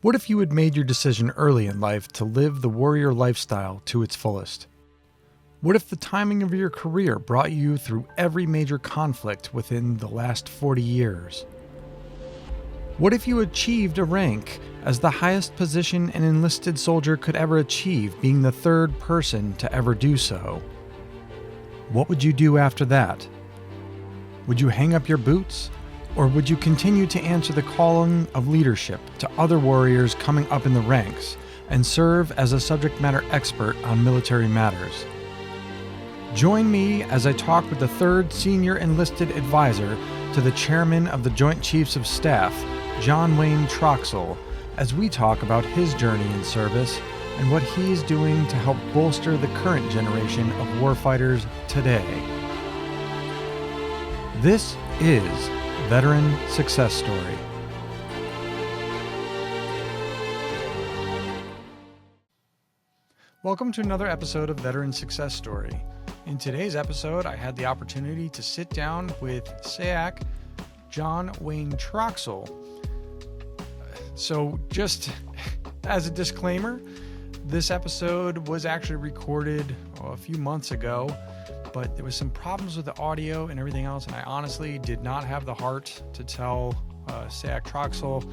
What if you had made your decision early in life to live the warrior lifestyle to its fullest? What if the timing of your career brought you through every major conflict within the last 40 years? What if you achieved a rank as the highest position an enlisted soldier could ever achieve, being the third person to ever do so? What would you do after that? Would you hang up your boots? Or would you continue to answer the calling of leadership to other warriors coming up in the ranks and serve as a subject matter expert on military matters? Join me as I talk with the third Senior Enlisted Advisor to the Chairman of the Joint Chiefs of Staff, John Wayne Troxell, as we talk about his journey in service and what he's doing to help bolster the current generation of warfighters today. This is Veteran Success Story. Welcome to another episode of Veteran Success Story. In today's episode, I had the opportunity to sit down with SEAC John Wayne Troxell. So just as a disclaimer, this episode was actually recorded a few months ago, but there was some problems with the audio and everything else, and I honestly did not have the heart to tell SEAC Troxell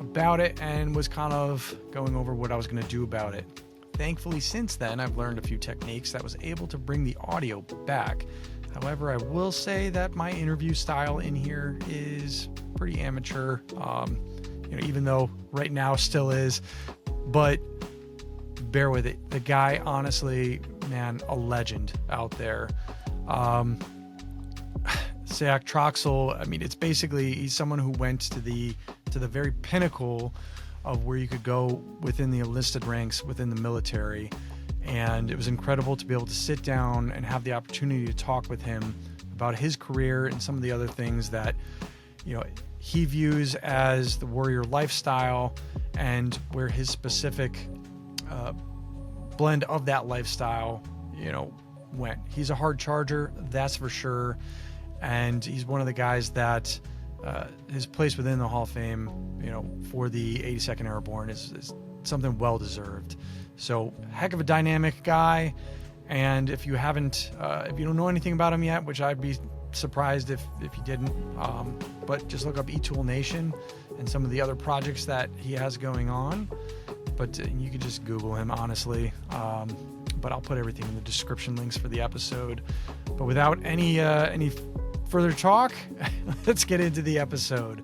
about it and was kind of going over what I was going to do about it. Thankfully, since then, I've learned a few techniques that was able to bring the audio back. However, I will say that my interview style in here is pretty amateur, even though right now still is, but bear with it. The guy, honestly, man, a legend out there. SEAC Troxell, I mean, it's basically, he's someone who went to the very pinnacle of where you could go within the enlisted ranks within the military. And it was incredible to be able to sit down and have the opportunity to talk with him about his career and some of the other things that, he views as the warrior lifestyle and where his specific blend of that lifestyle, went. He's a hard charger, that's for sure. And he's one of the guys that his place within the Hall of Fame, for the 82nd Airborne is something well-deserved. So heck of a dynamic guy. And if you don't know anything about him yet, which I'd be surprised if you didn't, but just look up eTool Nation and some of the other projects that he has going on. But you can just Google him, honestly. But I'll put everything in the description links for the episode. But without any further talk, let's get into the episode.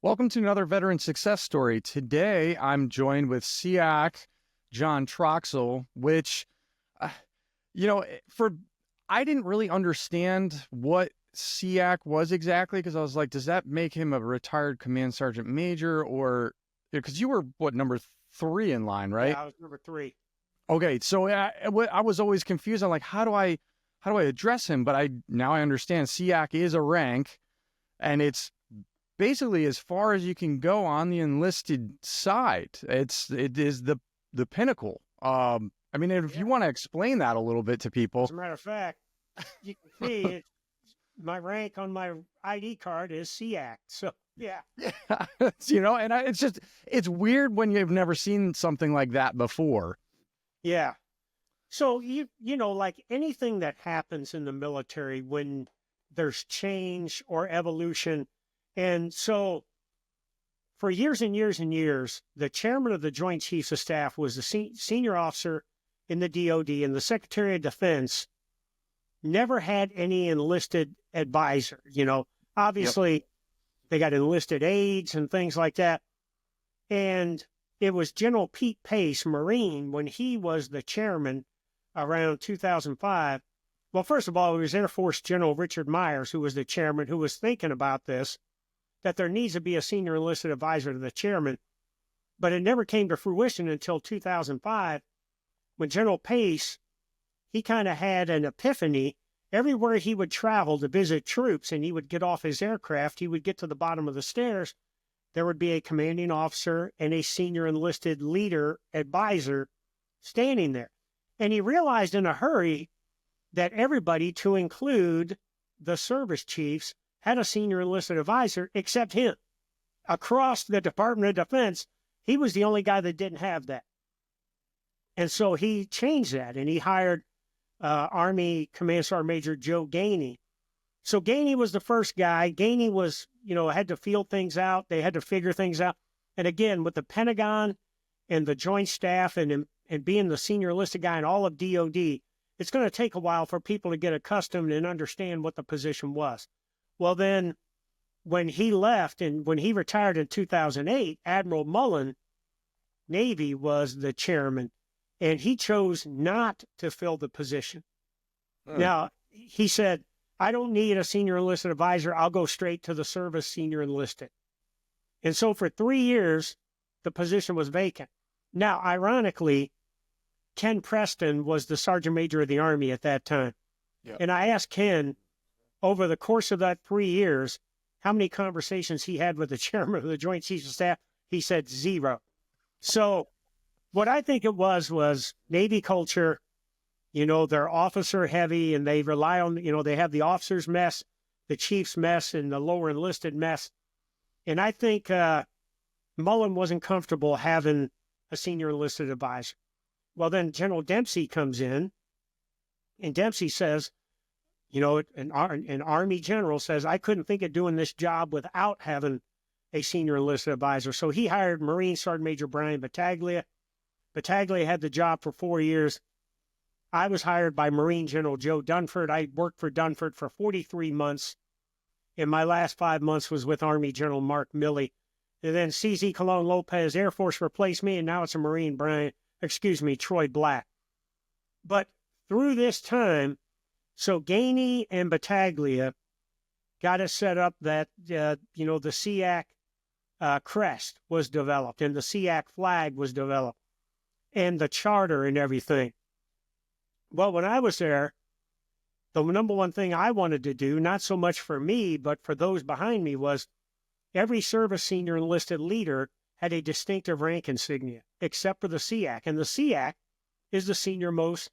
Welcome to another Veteran Success Story. Today, I'm joined with SEAC John Troxell, which, I didn't really understand what SEAC was exactly, because I was like, does that make him a retired command sergeant major? Or, because you were, number 3 in line, right? Yeah, I was number 3. Okay, so I was always confused. I'm like, how do I address him? But now I understand SEAC is a rank, and it's basically as far as you can go on the enlisted side. It is the pinnacle. If you want to explain that a little bit to people. As a matter of fact, you can see my rank on my ID card is SEAC. So yeah. And it's weird when you've never seen something like that before. Yeah. So, like anything that happens in the military when there's change or evolution. And so for years and years and years, the chairman of the Joint Chiefs of Staff was the senior officer in the DOD, and the Secretary of Defense never had any enlisted advisor. Obviously, yep. They got enlisted aides and things like that. And it was General Pete Pace, Marine, when he was the chairman around 2005. Well, first of all, it was Air Force General Richard Myers, who was the chairman, who was thinking about this, that there needs to be a senior enlisted advisor to the chairman. But it never came to fruition until 2005, when General Pace, he kind of had an epiphany. Everywhere he would travel to visit troops and he would get off his aircraft, he would get to the bottom of the stairs, there would be a commanding officer and a senior enlisted leader advisor standing there. And he realized in a hurry that everybody, to include the service chiefs, had a senior enlisted advisor except him. across the Department of Defense, he was the only guy that didn't have that. And so he changed that, and he hired Army Command Sergeant Major Joe Gainey. So Gainey was the first guy. Gainey was, had to feel things out. They had to figure things out. And again, with the Pentagon and the Joint Staff and being the senior enlisted guy in all of DOD, it's going to take a while for people to get accustomed and understand what the position was. Well, then when he left and when he retired in 2008, Admiral Mullen, Navy, was the chairman, and he chose not to fill the position. Now, he said, I don't need a senior enlisted advisor. I'll go straight to the service senior enlisted. And so for 3 years, the position was vacant. Now, ironically, Ken Preston was the Sergeant Major of the Army at that time. Yep. And I asked Ken, over the course of that 3 years, how many conversations he had with the chairman of the Joint Chiefs of Staff. He said 0. So what I think it was Navy culture. They're officer heavy, and they rely on, they have the officers mess, the chiefs mess, and the lower enlisted mess. And I think Mullen wasn't comfortable having a senior enlisted advisor. Well, then General Dempsey comes in, and Dempsey says, an Army general says, I couldn't think of doing this job without having a senior enlisted advisor. So he hired Marine Sergeant Major Brian Battaglia. Battaglia had the job for 4 years. I was hired by Marine General Joe Dunford. I worked for Dunford for 43 months, and my last 5 months was with Army General Mark Milley. And then CZ Colon Lopez, Air Force, replaced me, and now it's a Marine Troy Black. But through this time, so Gainey and Battaglia got it set up that, the SEAC crest was developed, and the SEAC flag was developed, and the charter and everything. Well, when I was there, the number one thing I wanted to do, not so much for me, but for those behind me, was every service senior enlisted leader had a distinctive rank insignia, except for the SEAC. And the SEAC is the senior most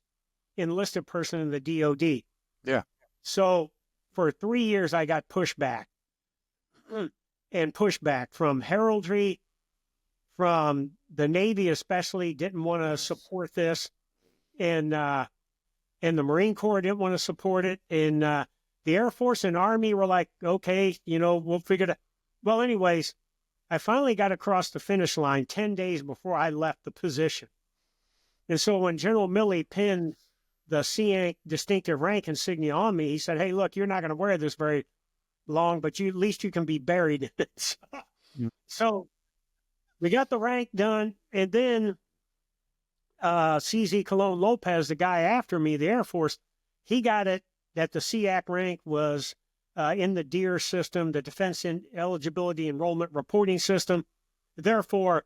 enlisted person in the DOD. Yeah. So for 3 years, I got pushback and pushback from heraldry, from the Navy especially, didn't want to support this. And the Marine Corps didn't want to support it. And the Air Force and Army were like, okay, we'll figure it out. Well, anyways, I finally got across the finish line 10 days before I left the position. And so when General Milley pinned the SEAC distinctive rank insignia on me, he said, hey, look, you're not going to wear this very long, but at least you can be buried in it. So we got the rank done, and then CZ Colon Lopez, the guy after me, the Air Force, he got it that the SEAC rank was in the DEER system, the Defense Eligibility Enrollment Reporting System. Therefore,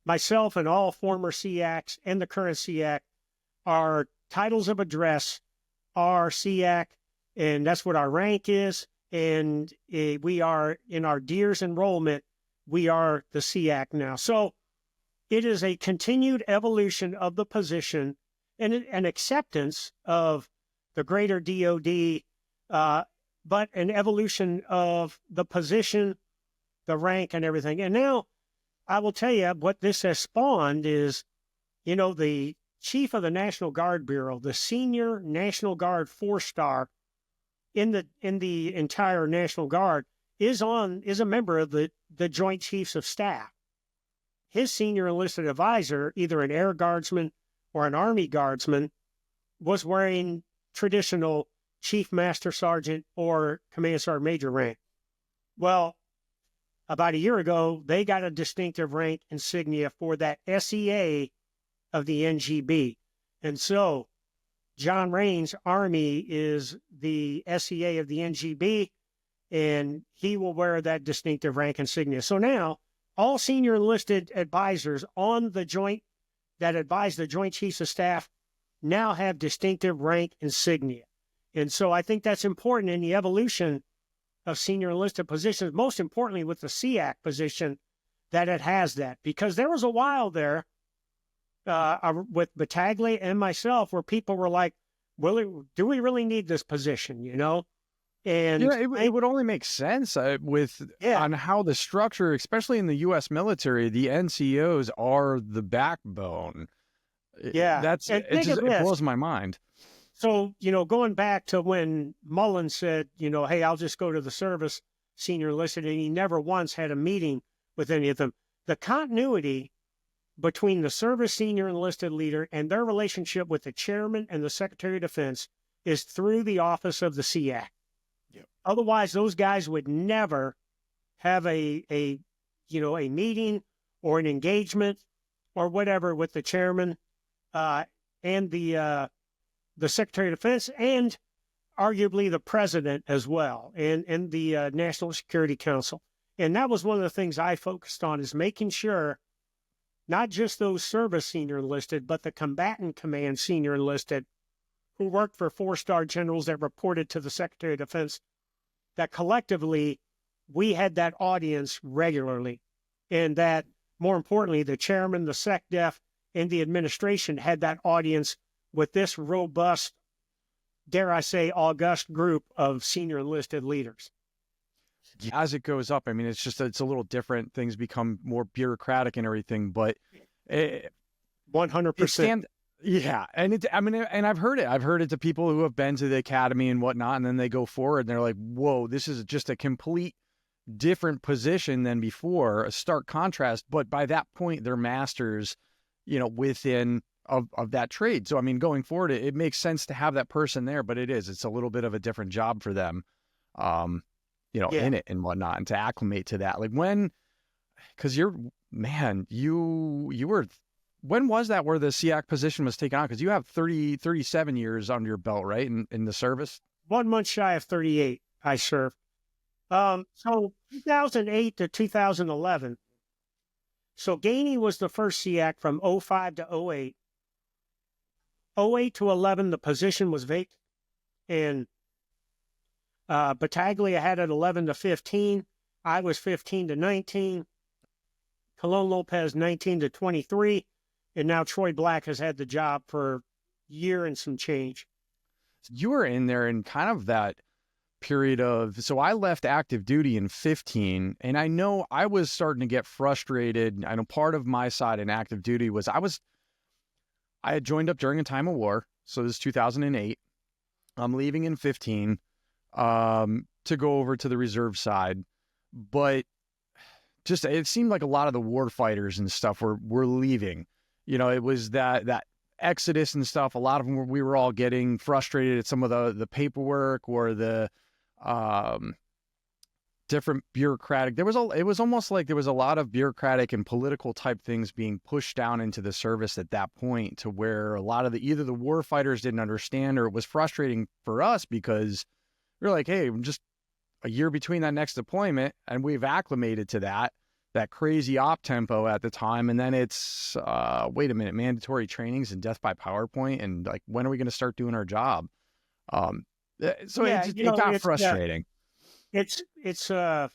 myself and all former SEACs and the current SEAC, our titles of address are SEAC, and that's what our rank is. And we are, in our DEER's enrollment, we are the SEAC now. So it is a continued evolution of the position and an acceptance of the greater DOD, but an evolution of the position, the rank, and everything. And now I will tell you what this has spawned is, the chief of the National Guard Bureau, the senior National Guard 4-star in the entire National Guard, is a member of the Joint Chiefs of Staff. His senior enlisted advisor, either an Air Guardsman or an Army Guardsman, was wearing traditional Chief Master Sergeant or Command Sergeant Major rank. Well, about a year ago, they got a distinctive rank insignia for that SEA of the NGB. And so John Raines' Army is the SEA of the NGB, and he will wear that distinctive rank insignia. So now, all senior enlisted advisors on the joint that advise the Joint Chiefs of Staff now have distinctive rank insignia. And so I think that's important in the evolution of senior enlisted positions, most importantly with the SEAC position, that it has that. Because there was a while there with Battaglia and myself where people were like, do we really need this position, Yeah, And it would only make sense on how the structure, especially in the U.S. military, the NCOs are the backbone. yeah. And think of It this. blows my mind. So, going back to when Mullen said, hey, I'll just go to the service senior enlisted, and he never once had a meeting with any of them. The continuity between the service senior enlisted leader and their relationship with the chairman and the Secretary of Defense is through the office of the SEAC. Yep. Otherwise, those guys would never have a meeting or an engagement or whatever with the chairman and the Secretary of Defense, and arguably the president as well, and the National Security Council. And that was one of the things I focused on, is making sure not just those service senior enlisted, but the combatant command senior enlisted who worked for four-star generals that reported to the Secretary of Defense, that collectively we had that audience regularly. And that, more importantly, the chairman, the SecDef, and the administration had that audience with this robust, dare I say, august group of senior enlisted leaders. As it goes up, I mean, it's a little different. Things become more bureaucratic and everything, but 100%. Yeah. And and I've heard it to people who have been to the academy and whatnot, and then they go forward and they're like, whoa, this is just a complete different position than before, a stark contrast. But by that point, they're masters, within of that trade. So, I mean, going forward, it makes sense to have that person there, but it's a little bit of a different job for them, in it and whatnot, and to acclimate to that. Like because you were, when was that where the SEAC position was taken on? Because you have 37 years under your belt, right? In the service? 1 month shy of 38, I served. So 2008 to 2011. So Gainey was the first SEAC from 05 to 08. 08 to 11, the position was vacant. And Battaglia had it 11 to 15. I was 15 to 19. Colon Lopez 19 to 23. And now Troy Black has had the job for a year and some change. You were in there in kind of that period so I left active duty in 15, and I know I was starting to get frustrated. I know part of my side in active duty was I had joined up during a time of war. So this is 2008. I'm leaving in 15 to go over to the reserve side. But just, it seemed like a lot of the war fighters and stuff were leaving. It was that exodus and stuff. A lot of them we were all getting frustrated at some of the paperwork or the different bureaucratic. It was almost like there was a lot of bureaucratic and political type things being pushed down into the service at that point, to where a lot of either the war fighters didn't understand, or it was frustrating for us because we're like, hey, I'm just a year between that next deployment, and we've acclimated to that crazy op tempo at the time. And then it's, wait a minute, mandatory trainings and death by PowerPoint. And like, when are we going to start doing our job? So it got frustrating. It's a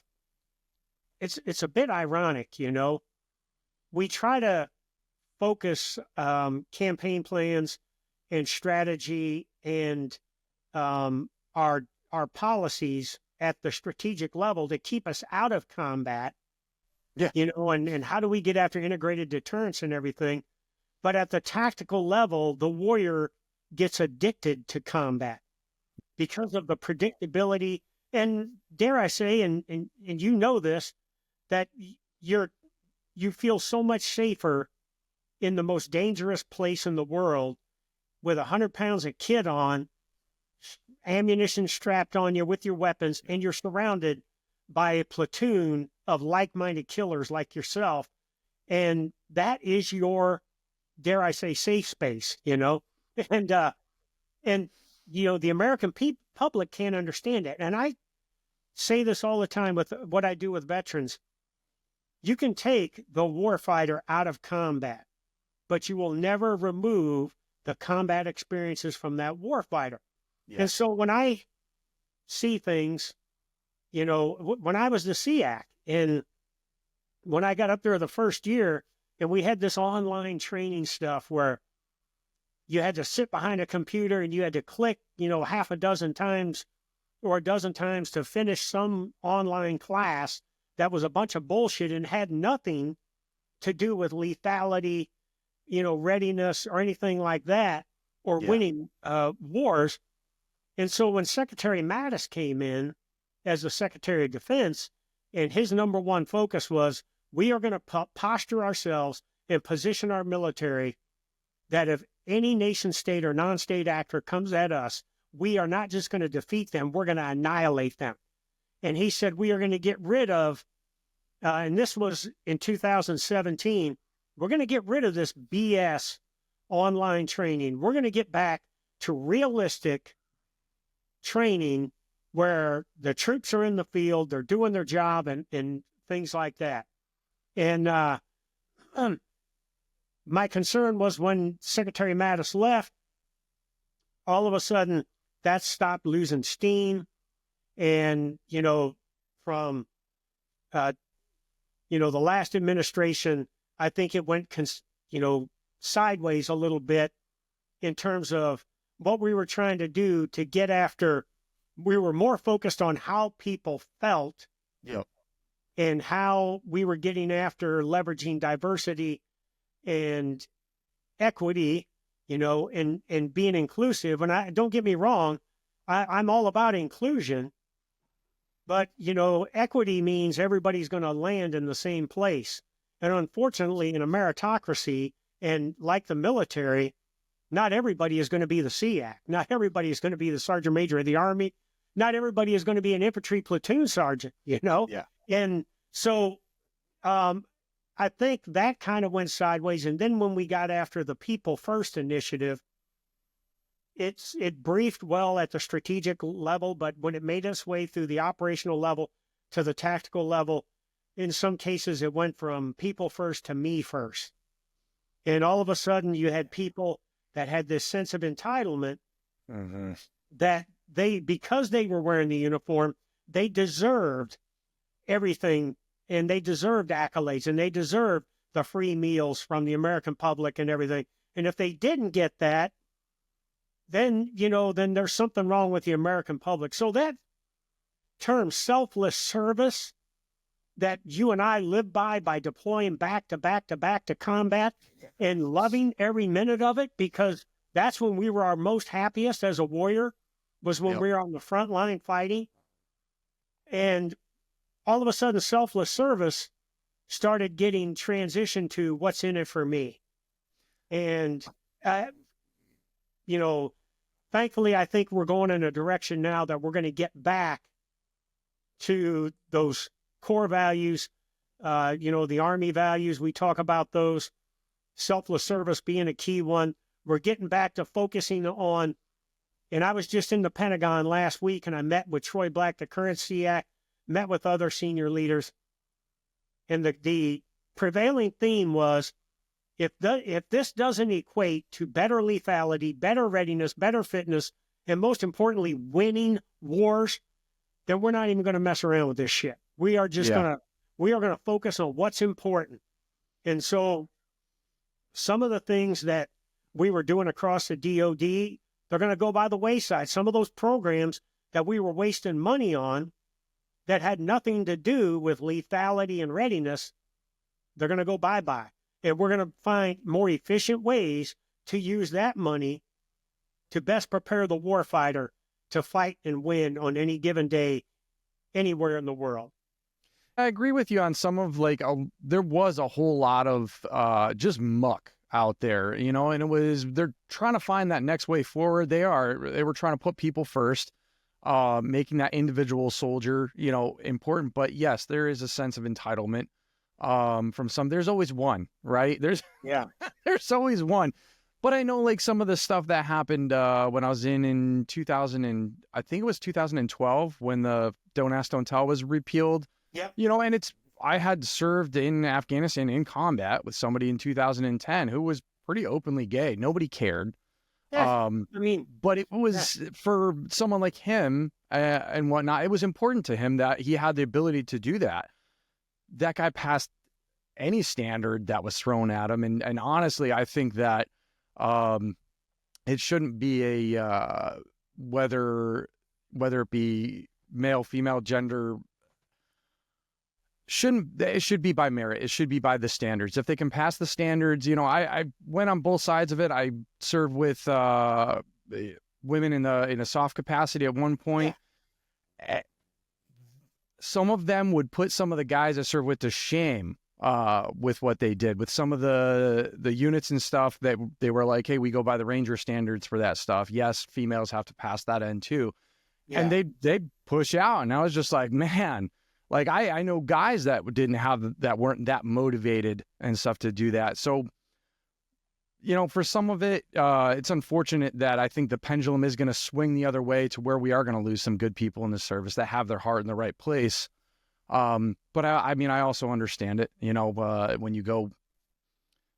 bit ironic, we try to focus campaign plans and strategy and our policies at the strategic level to keep us out of combat. Yeah. And how do we get after integrated deterrence and everything? But at the tactical level, the warrior gets addicted to combat because of the predictability. And dare I say, and this, that you feel so much safer in the most dangerous place in the world with 100 pounds of kit on, ammunition strapped on you with your weapons, and you're surrounded by a platoon of like-minded killers like yourself. And that is your, dare I say, safe space, and the American public can't understand it. And I say this all the time with what I do with veterans. You can take the warfighter out of combat, but you will never remove the combat experiences from that warfighter. Yeah. And so when I see things, when I was the SEAC, and when I got up there the first year, and we had this online training stuff where you had to sit behind a computer and you had to click, half a dozen times or a dozen times to finish some online class that was a bunch of bullshit and had nothing to do with lethality, readiness or anything like that, or winning wars. And so when Secretary Mattis came in as the Secretary of Defense, and his number one focus was, we are going to posture ourselves and position our military that if any nation state or non-state actor comes at us, we are not just going to defeat them, we're going to annihilate them. And he said, we are going to get rid of, and this was in 2017, we're going to get rid of this BS online training. We're going to get back to realistic training where the troops are in the field, they're doing their job and things like that. And my concern was when Secretary Mattis left, all of a sudden that stopped losing steam. And, from, the last administration, I think it went, sideways a little bit in terms of what we were trying to do to get after. We were more focused on how people felt and how we were getting after leveraging diversity and equity, and being inclusive. And don't get me wrong, I'm all about inclusion, but, equity means everybody's going to land in the same place. And unfortunately, in a meritocracy and like the military, not everybody is going to be the SEAC. Not everybody is going to be the Sergeant Major of the Army. Not everybody is going to be an infantry platoon sergeant, Yeah. And so I think that kind of went sideways. And then when we got after the People First initiative, it briefed well at the strategic level, but when it made its way through the operational level to the tactical level, in some cases it went from people first to me first. And all of a sudden you had people that had this sense of entitlement that because they were wearing the uniform, they deserved everything, and they deserved accolades, and they deserved the free meals from the American public and everything. And if they didn't get that, then there's something wrong with the American public. So that term selfless service that you and I live by deploying back to combat and loving every minute of it, because that's when we were our most happiest as a warrior, was when we were on the front line fighting. And all of a sudden, selfless service started getting transitioned to what's in it for me. And, thankfully, I think we're going in a direction now that we're going to get back to those core values, the Army values. We talk about those, selfless service being a key one. We're getting back to focusing on, and I was just in the Pentagon last week, and I met with Troy Black, the current SEAC, met with other senior leaders. And the prevailing theme was, if this doesn't equate to better lethality, better readiness, better fitness, and most importantly, winning wars, then we're not even going to mess around with this shit. We are just going to focus on what's important. And so some of the things that we were doing across the DOD, they're going to go by the wayside. Some of those programs that we were wasting money on that had nothing to do with lethality and readiness, they're going to go bye-bye. And we're going to find more efficient ways to use that money to best prepare the warfighter to fight and win on any given day, anywhere in the world. I agree with you on some of there was a whole lot of just muck out there, and they're trying to find that next way forward. They were trying to put people first, making that individual soldier, important. But yes, there is a sense of entitlement from some. There's always one, right? There's always one. But I know some of the stuff that happened when I was in 2000 and I think it was 2012 when the Don't Ask, Don't Tell was repealed. Yeah. And I had served in Afghanistan in combat with somebody in 2010 who was pretty openly gay. Nobody cared. Yeah, but it was for someone like him and whatnot, it was important to him that he had the ability to do that. That guy passed any standard that was thrown at him. And honestly, I think that it shouldn't be whether whether it be male, female, gender, it should be by merit. It should be by the standards. If they can pass the standards, I went on both sides of it. I served with women in a soft capacity at one point. Yeah. Some of them would put some of the guys I served with to shame with what they did with some of the units and stuff, that they were like, hey, we go by the Ranger standards for that stuff. Yes, females have to pass that end too. Yeah. And they push out. And I was just like, man, like I know guys that weren't that motivated and stuff to do that. So, for some of it, it's unfortunate that I think the pendulum is going to swing the other way to where we are going to lose some good people in the service that have their heart in the right place. But I also understand it, when you go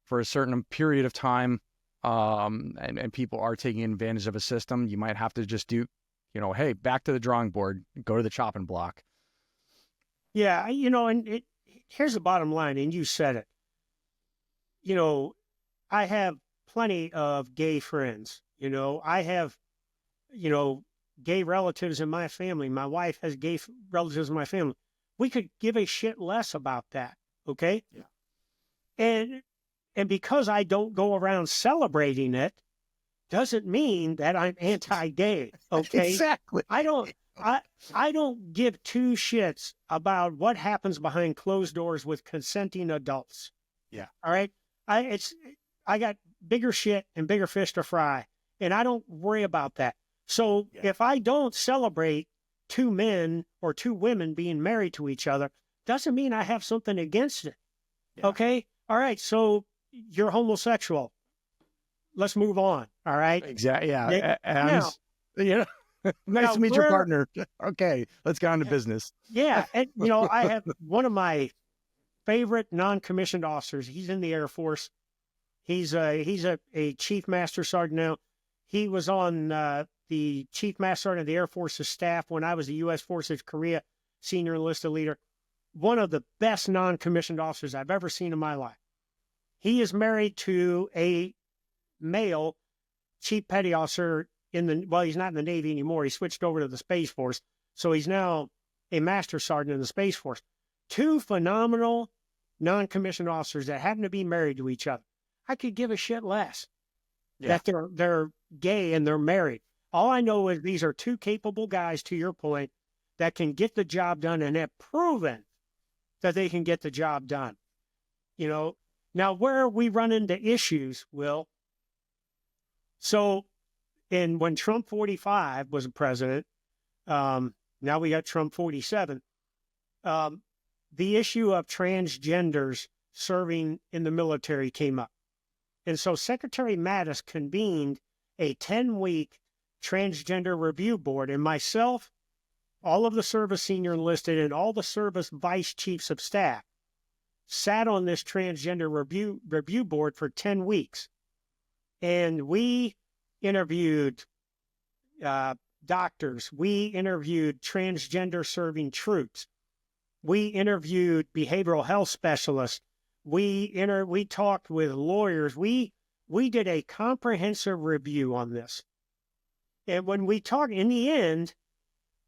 for a certain period of time, and people are taking advantage of a system, you might have to just do, hey, back to the drawing board, go to the chopping block. Yeah. And here's the bottom line. And you said it, I have plenty of gay friends, I have, gay relatives in my family. My wife has gay relatives in my family. We could give a shit less about that. Okay. Yeah. And because I don't go around celebrating it, doesn't mean that I'm anti-gay. Okay. Exactly. I don't give two shits about what happens behind closed doors with consenting adults. Yeah. All right. I got bigger shit and bigger fish to fry, and I don't worry about that. So if I don't celebrate two men or two women being married to each other, doesn't mean I have something against it. Yeah. Okay. All right. So you're homosexual. Let's move on. All right. Exactly. Yeah. Nice to meet your partner. Okay. Let's get on to business. Yeah. And, I have one of my favorite non-commissioned officers. He's in the Air Force. He's a Chief Master Sergeant now. He was on the Chief Master Sergeant of the Air Force's staff when I was the U.S. Forces Korea Senior Enlisted Leader. One of the best non-commissioned officers I've ever seen in my life. He is married to a male Chief Petty Officer he's not in the Navy anymore. He switched over to the Space Force. So he's now a Master Sergeant in the Space Force. Two phenomenal non-commissioned officers that happen to be married to each other. I could give a shit less that they're gay and they're married. All I know is these are two capable guys, to your point, that can get the job done and have proven that they can get the job done. Now where we run into issues, Will. So, when Trump 45 was president, now we got Trump 47, the issue of transgenders serving in the military came up. And so Secretary Mattis convened a 10-week transgender review board, and myself, all of the service senior enlisted, and all the service vice chiefs of staff sat on this transgender review board for 10 weeks. And we interviewed doctors. We interviewed transgender serving troops. We interviewed behavioral health specialists. We talked with lawyers. We did a comprehensive review on this. And when we talk, in the end,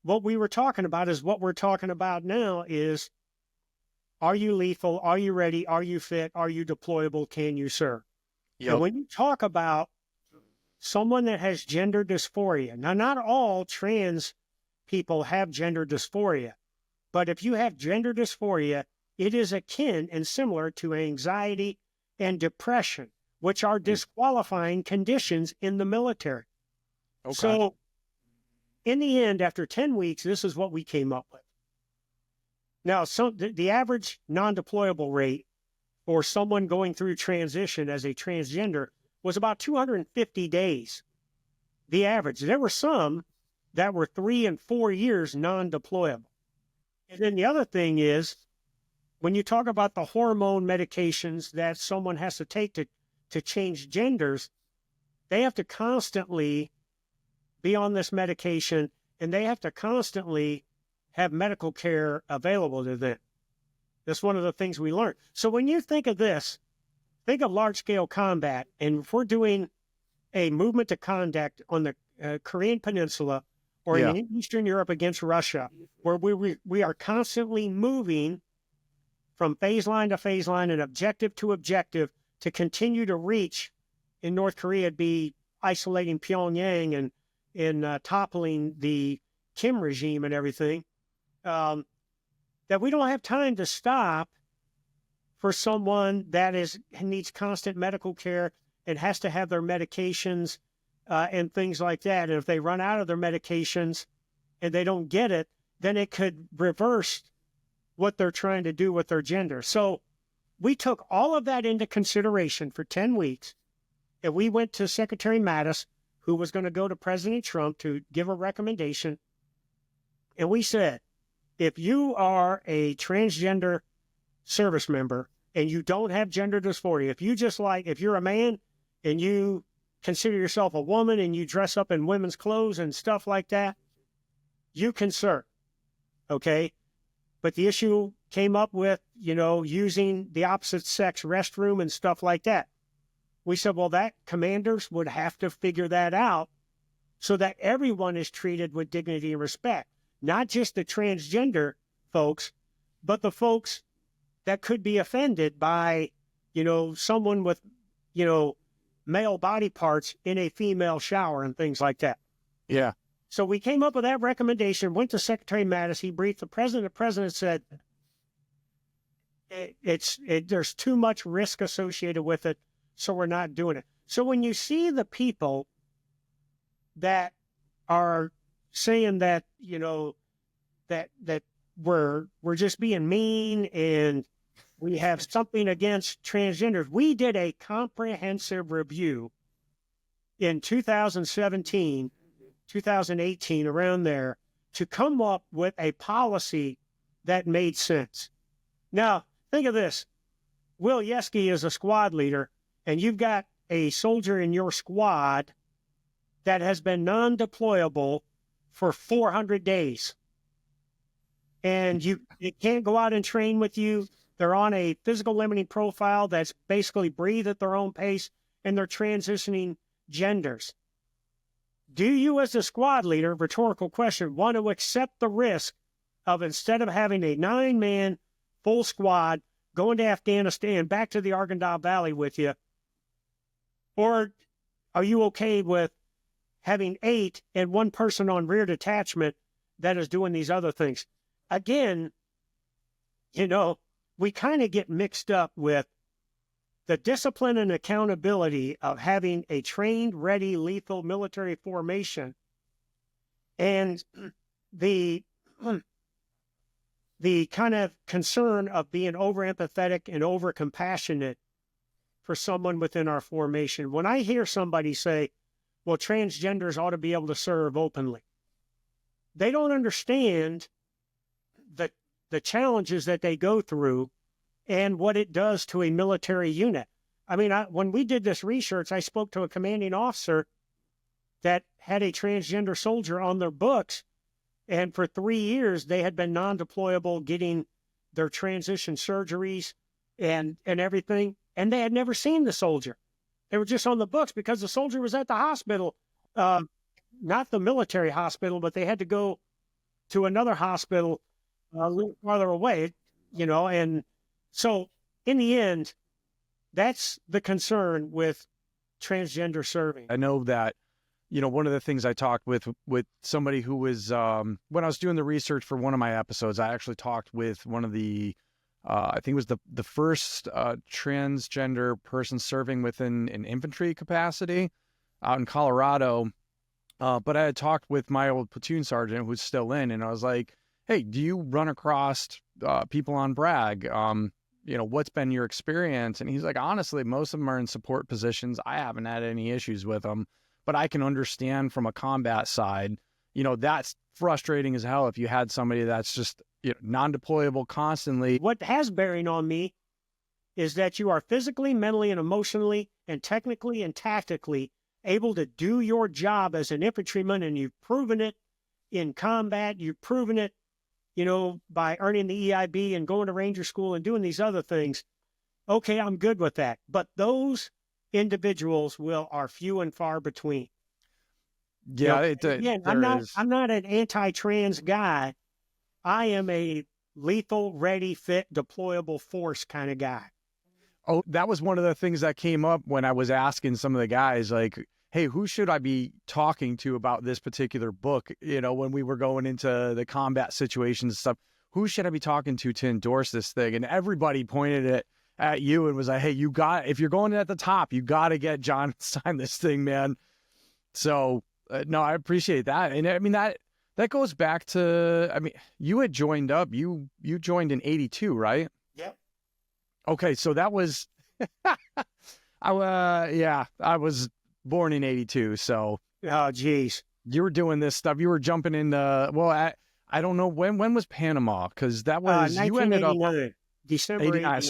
what we were talking about is what we're talking about now is, are you lethal? Are you ready? Are you fit? Are you deployable? Can you serve? Yep. And when you talk about someone that has gender dysphoria, now not all trans people have gender dysphoria, but if you have gender dysphoria, it is akin and similar to anxiety and depression, which are disqualifying conditions in the military. Okay. So in the end, after 10 weeks, this is what we came up with. Now, the average non-deployable rate for someone going through transition as a transgender was about 250 days. The average. There were some that were 3 and 4 years non-deployable. And then the other thing is, when you talk about the hormone medications that someone has to take to change genders, they have to constantly be on this medication, and they have to constantly have medical care available to them. That's one of the things we learned. So when you think of this, think of large-scale combat, and if we're doing a movement to conduct on the Korean Peninsula or Yeah. in Eastern Europe against Russia, where we are constantly moving from phase line to phase line and objective to objective to continue to reach, in North Korea, be isolating Pyongyang and toppling the Kim regime and everything, that we don't have time to stop for someone that needs constant medical care and has to have their medications and things like that. And if they run out of their medications and they don't get it, then it could reverse what they're trying to do with their gender. So we took all of that into consideration for 10 weeks, and we went to Secretary Mattis, who was going to go to President Trump to give a recommendation. And we said, if you are a transgender service member and you don't have gender dysphoria, if you're a man and you consider yourself a woman and you dress up in women's clothes and stuff like that, you can serve, okay? But the issue came up with, using the opposite sex restroom and stuff like that. We said, well, that commanders would have to figure that out so that everyone is treated with dignity and respect, not just the transgender folks, but the folks that could be offended by, someone with, male body parts in a female shower and things like that. Yeah. So we came up with that recommendation, went to Secretary Mattis. He briefed the president. The president said, there's too much risk associated with it, so we're not doing it. So when you see the people that are saying that, that we're just being mean and we have something against transgenders, we did a comprehensive review in 2017, 2018, around there, to come up with a policy that made sense. Now, think of this. Will Yeske is a squad leader, and you've got a soldier in your squad that has been non-deployable for 400 days. And it can't go out and train with you. They're on a physical limiting profile that's basically breathe at their own pace, and they're transitioning genders. Do you, as a squad leader, rhetorical question, want to accept the risk of, instead of having a 9-man full squad going to Afghanistan, back to the Arghandab Valley with you, or are you okay with having 8 and 1 person on rear detachment that is doing these other things? Again, we kind of get mixed up with the discipline and accountability of having a trained, ready, lethal military formation, and the kind of concern of being over-empathetic and over-compassionate for someone within our formation. When I hear somebody say, well, transgenders ought to be able to serve openly, they don't understand the challenges that they go through and what it does to a military unit. I mean, when we did this research, I spoke to a commanding officer that had a transgender soldier on their books, and for 3 years, they had been non-deployable, getting their transition surgeries and everything, and they had never seen the soldier. They were just on the books because the soldier was at the hospital, not the military hospital, but they had to go to another hospital a little farther away, and so in the end, that's the concern with transgender serving. I know that, one of the things I talked with somebody who was, when I was doing the research for one of my episodes, I actually talked with one of the, I think it was the first transgender person serving within an infantry capacity out in Colorado. But I had talked with my old platoon sergeant who's still in, and I was like, hey, do you run across people on Bragg? What's been your experience? And he's like, honestly, most of them are in support positions. I haven't had any issues with them, but I can understand from a combat side, that's frustrating as hell if you had somebody that's just non-deployable constantly. What has bearing on me is that you are physically, mentally, and emotionally, and technically and tactically able to do your job as an infantryman, and you've proven it in combat. You've proven it, by earning the EIB and going to Ranger School and doing these other things. Okay, I'm good with that. But those individuals are few and far between. Yeah, Again, I'm not an anti-trans guy. I am a lethal, ready, fit, deployable force kind of guy. Oh, that was one of the things that came up when I was asking some of the guys, like, hey, who should I be talking to about this particular book? When we were going into the combat situations and stuff, who should I be talking to endorse this thing? And everybody pointed it at you and was like, hey, if you're going at the top, you got to get John to sign this thing, man. So, no, I appreciate that. And I mean, that goes back to, I mean, you had joined up, you joined in 82, right? Yep. Okay, so that was, I was born in 82, so. Oh, geez. You were doing this stuff. You were jumping in I don't know, when was Panama? Because that was, you ended up. December 89.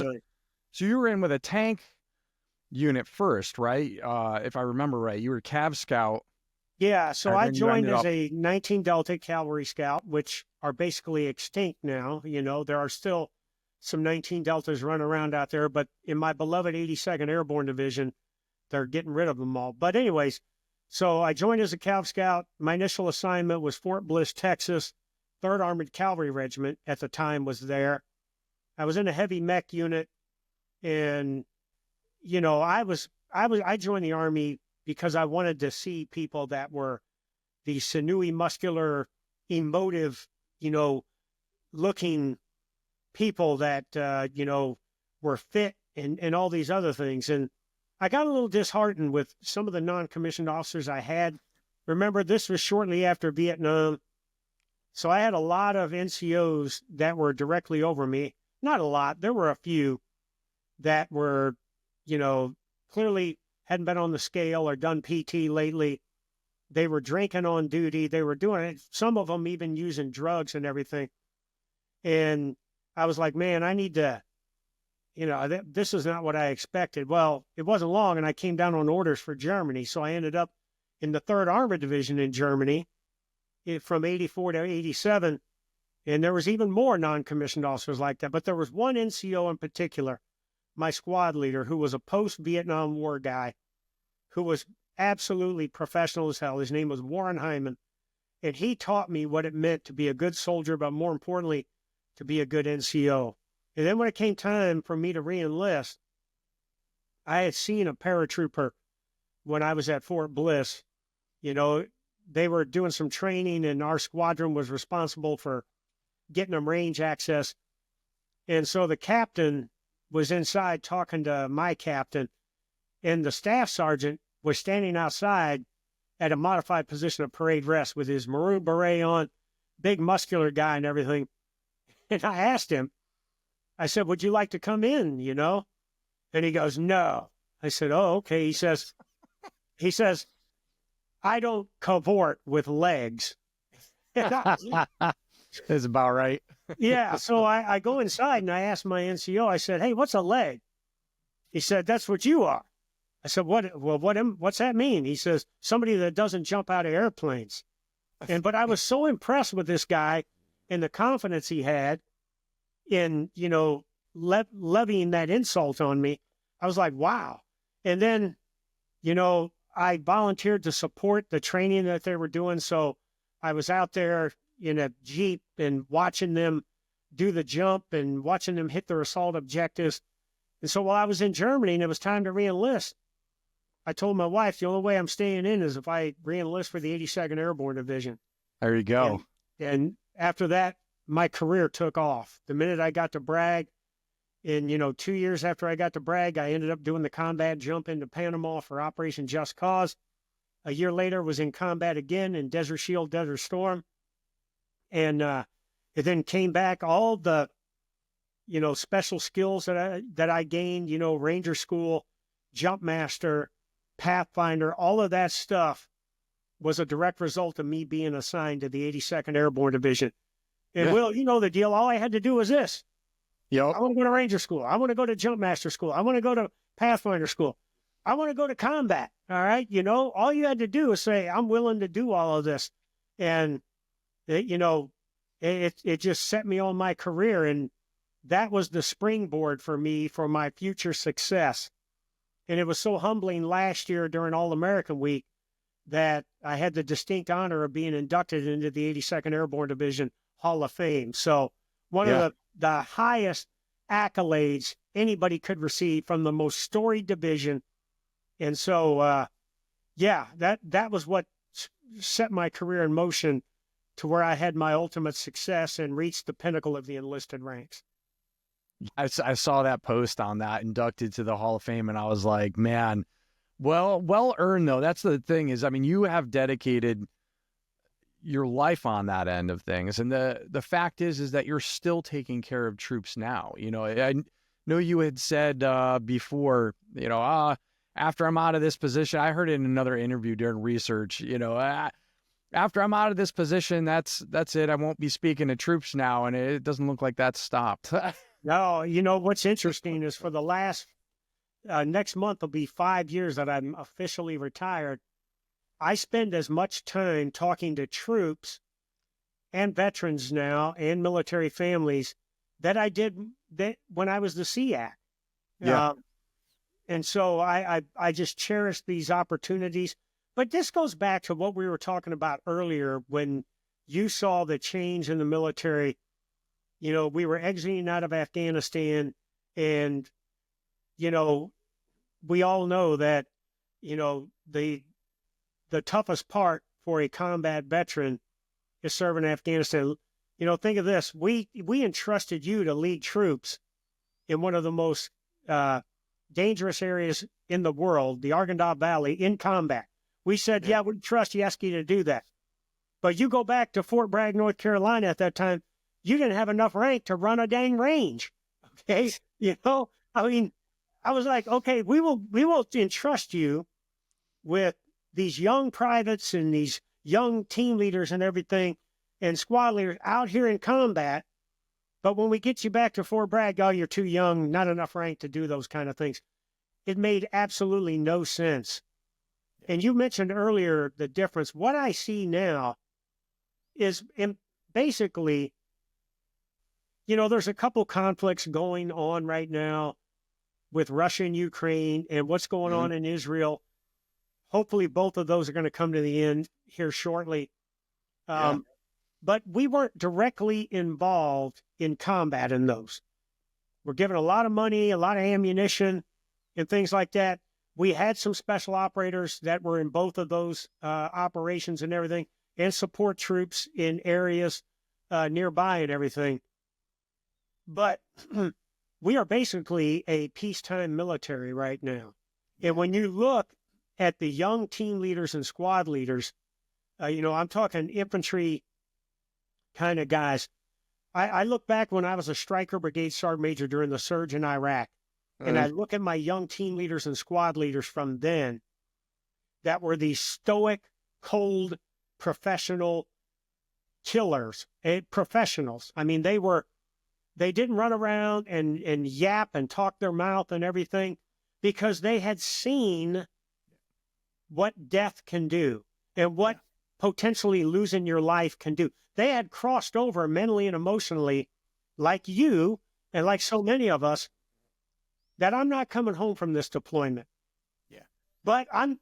So you were in with a tank unit first, right? If I remember right, you were Cav Scout. Yeah, so I joined as a 19 Delta Cavalry Scout, which are basically extinct now. There are still some 19 Deltas running around out there, but in my beloved 82nd Airborne Division, they're getting rid of them all. But anyways, so I joined as a Cav Scout. My initial assignment was Fort Bliss, Texas. 3rd Armored Cavalry Regiment at the time was there. I was in a heavy mech unit, and I joined the Army because I wanted to see people that were the sinewy, muscular, emotive, looking people that, were fit and all these other things. And I got a little disheartened with some of the non-commissioned officers I had. Remember, this was shortly after Vietnam. So I had a lot of NCOs that were directly over me. Not a lot. There were a few that were, clearly hadn't been on the scale or done PT lately. They were drinking on duty. They were doing it. Some of them even using drugs and everything. And I was like, man, I need to, this is not what I expected. Well, it wasn't long, and I came down on orders for Germany. So I ended up in the 3rd Armored Division in Germany from 84 to 87. And there was even more non-commissioned officers like that. But there was one NCO in particular, my squad leader, who was a post-Vietnam War guy, who was absolutely professional as hell. His name was Warren Hyman. And he taught me what it meant to be a good soldier, but more importantly, to be a good NCO. And then when it came time for me to re-enlist, I had seen a paratrooper when I was at Fort Bliss. They were doing some training, and our squadron was responsible for getting them range access. And so the captain was inside talking to my captain, and the staff sergeant was standing outside at a modified position of parade rest with his maroon beret on, big muscular guy and everything. And I asked him, I said, would you like to come in, And he goes, no. I said, oh, okay. He says, I don't cavort with legs. That's about right. Yeah. So I go inside and I ask my NCO, I said, hey, what's a leg? He said, that's what you are. I said, what's that mean? He says, somebody that doesn't jump out of airplanes. But I was so impressed with this guy and the confidence he had in, levying that insult on me. I was like, wow. And then, I volunteered to support the training that they were doing. So I was out there in a Jeep and watching them do the jump and watching them hit their assault objectives. And so while I was in Germany and it was time to re-enlist, I told my wife the only way I'm staying in is if I re-enlist for the 82nd Airborne Division. There you go. And after that, my career took off. The minute I got to Bragg, and 2 years after I got to Bragg, I ended up doing the combat jump into Panama for Operation Just Cause. A year later, was in combat again in Desert Shield, Desert Storm. And it then came back, all the, special skills that I gained, Ranger School, Jump Master, Pathfinder, all of that stuff was a direct result of me being assigned to the 82nd Airborne Division. And Will, you know the deal. All I had to do was this. Yep. I want to go to Ranger School. I want to go to Jump Master School. I want to go to Pathfinder School. I want to go to combat. All right. All you had to do is say, I'm willing to do all of this. And, it just set me on my career. And that was the springboard for me for my future success. And it was so humbling last year during All-American Week that I had the distinct honor of being inducted into the 82nd Airborne Division Hall of Fame. So one of the highest accolades anybody could receive from the most storied division. And so, that was what set my career in motion to where I had my ultimate success and reached the pinnacle of the enlisted ranks. I saw that post on that, inducted to the Hall of Fame, and I was like, man, well earned though. That's the thing is, I mean, you have dedicated your life on that end of things. And the fact is that you're still taking care of troops now. You know, I know you had said before, you know, after I'm out of this position, I heard it in another interview during research, you know, after I'm out of this position, that's it. I won't be speaking to troops now. And it doesn't look like that's stopped. No, you know, what's interesting is for the last, next month will be 5 years that I'm officially retired. I spend as much time talking to troops and veterans now and military families that I did when I was the SEAC. Yeah. And so I just cherish these opportunities. But this goes back to what we were talking about earlier when you saw the change in the military. You know, we were exiting out of Afghanistan, and, you know, we all know that, you know, the toughest part for a combat veteran is serving in Afghanistan. You know, think of this. We entrusted you to lead troops in one of the most dangerous areas in the world, the Arghandab Valley, in combat. We said, yeah, we trust Yeski to do that. But you go back to Fort Bragg, North Carolina at that time, you didn't have enough rank to run a dang range. Okay. You know, I mean, I was like, okay, we will entrust you with these young privates and these young team leaders and everything and squad leaders out here in combat. But when we get you back to Fort Bragg, oh, you're too young, not enough rank to do those kind of things. It made absolutely no sense. And you mentioned earlier the difference. What I see now is basically, you know, there's a couple conflicts going on right now with Russia and Ukraine and what's going on in Israel. Hopefully both of those are going to come to the end here shortly. But we weren't directly involved in combat in those. We're given a lot of money, a lot of ammunition, and things like that. We had some special operators that were in both of those operations and everything, and support troops in areas nearby and everything. But we are basically a peacetime military right now. And when you look at the young team leaders and squad leaders, you know, I'm talking infantry kind of guys. I look back when I was a Stryker Brigade Sergeant Major during the surge in Iraq, and I look at my young team leaders and squad leaders from then that were these stoic, cold, professional killers, professionals. I mean, they didn't run around and yap and talk their mouth and everything because they had seen what death can do and what potentially losing your life can do. They had crossed over mentally and emotionally like you and like so many of us that I'm not coming home from this deployment. Yeah. But I'm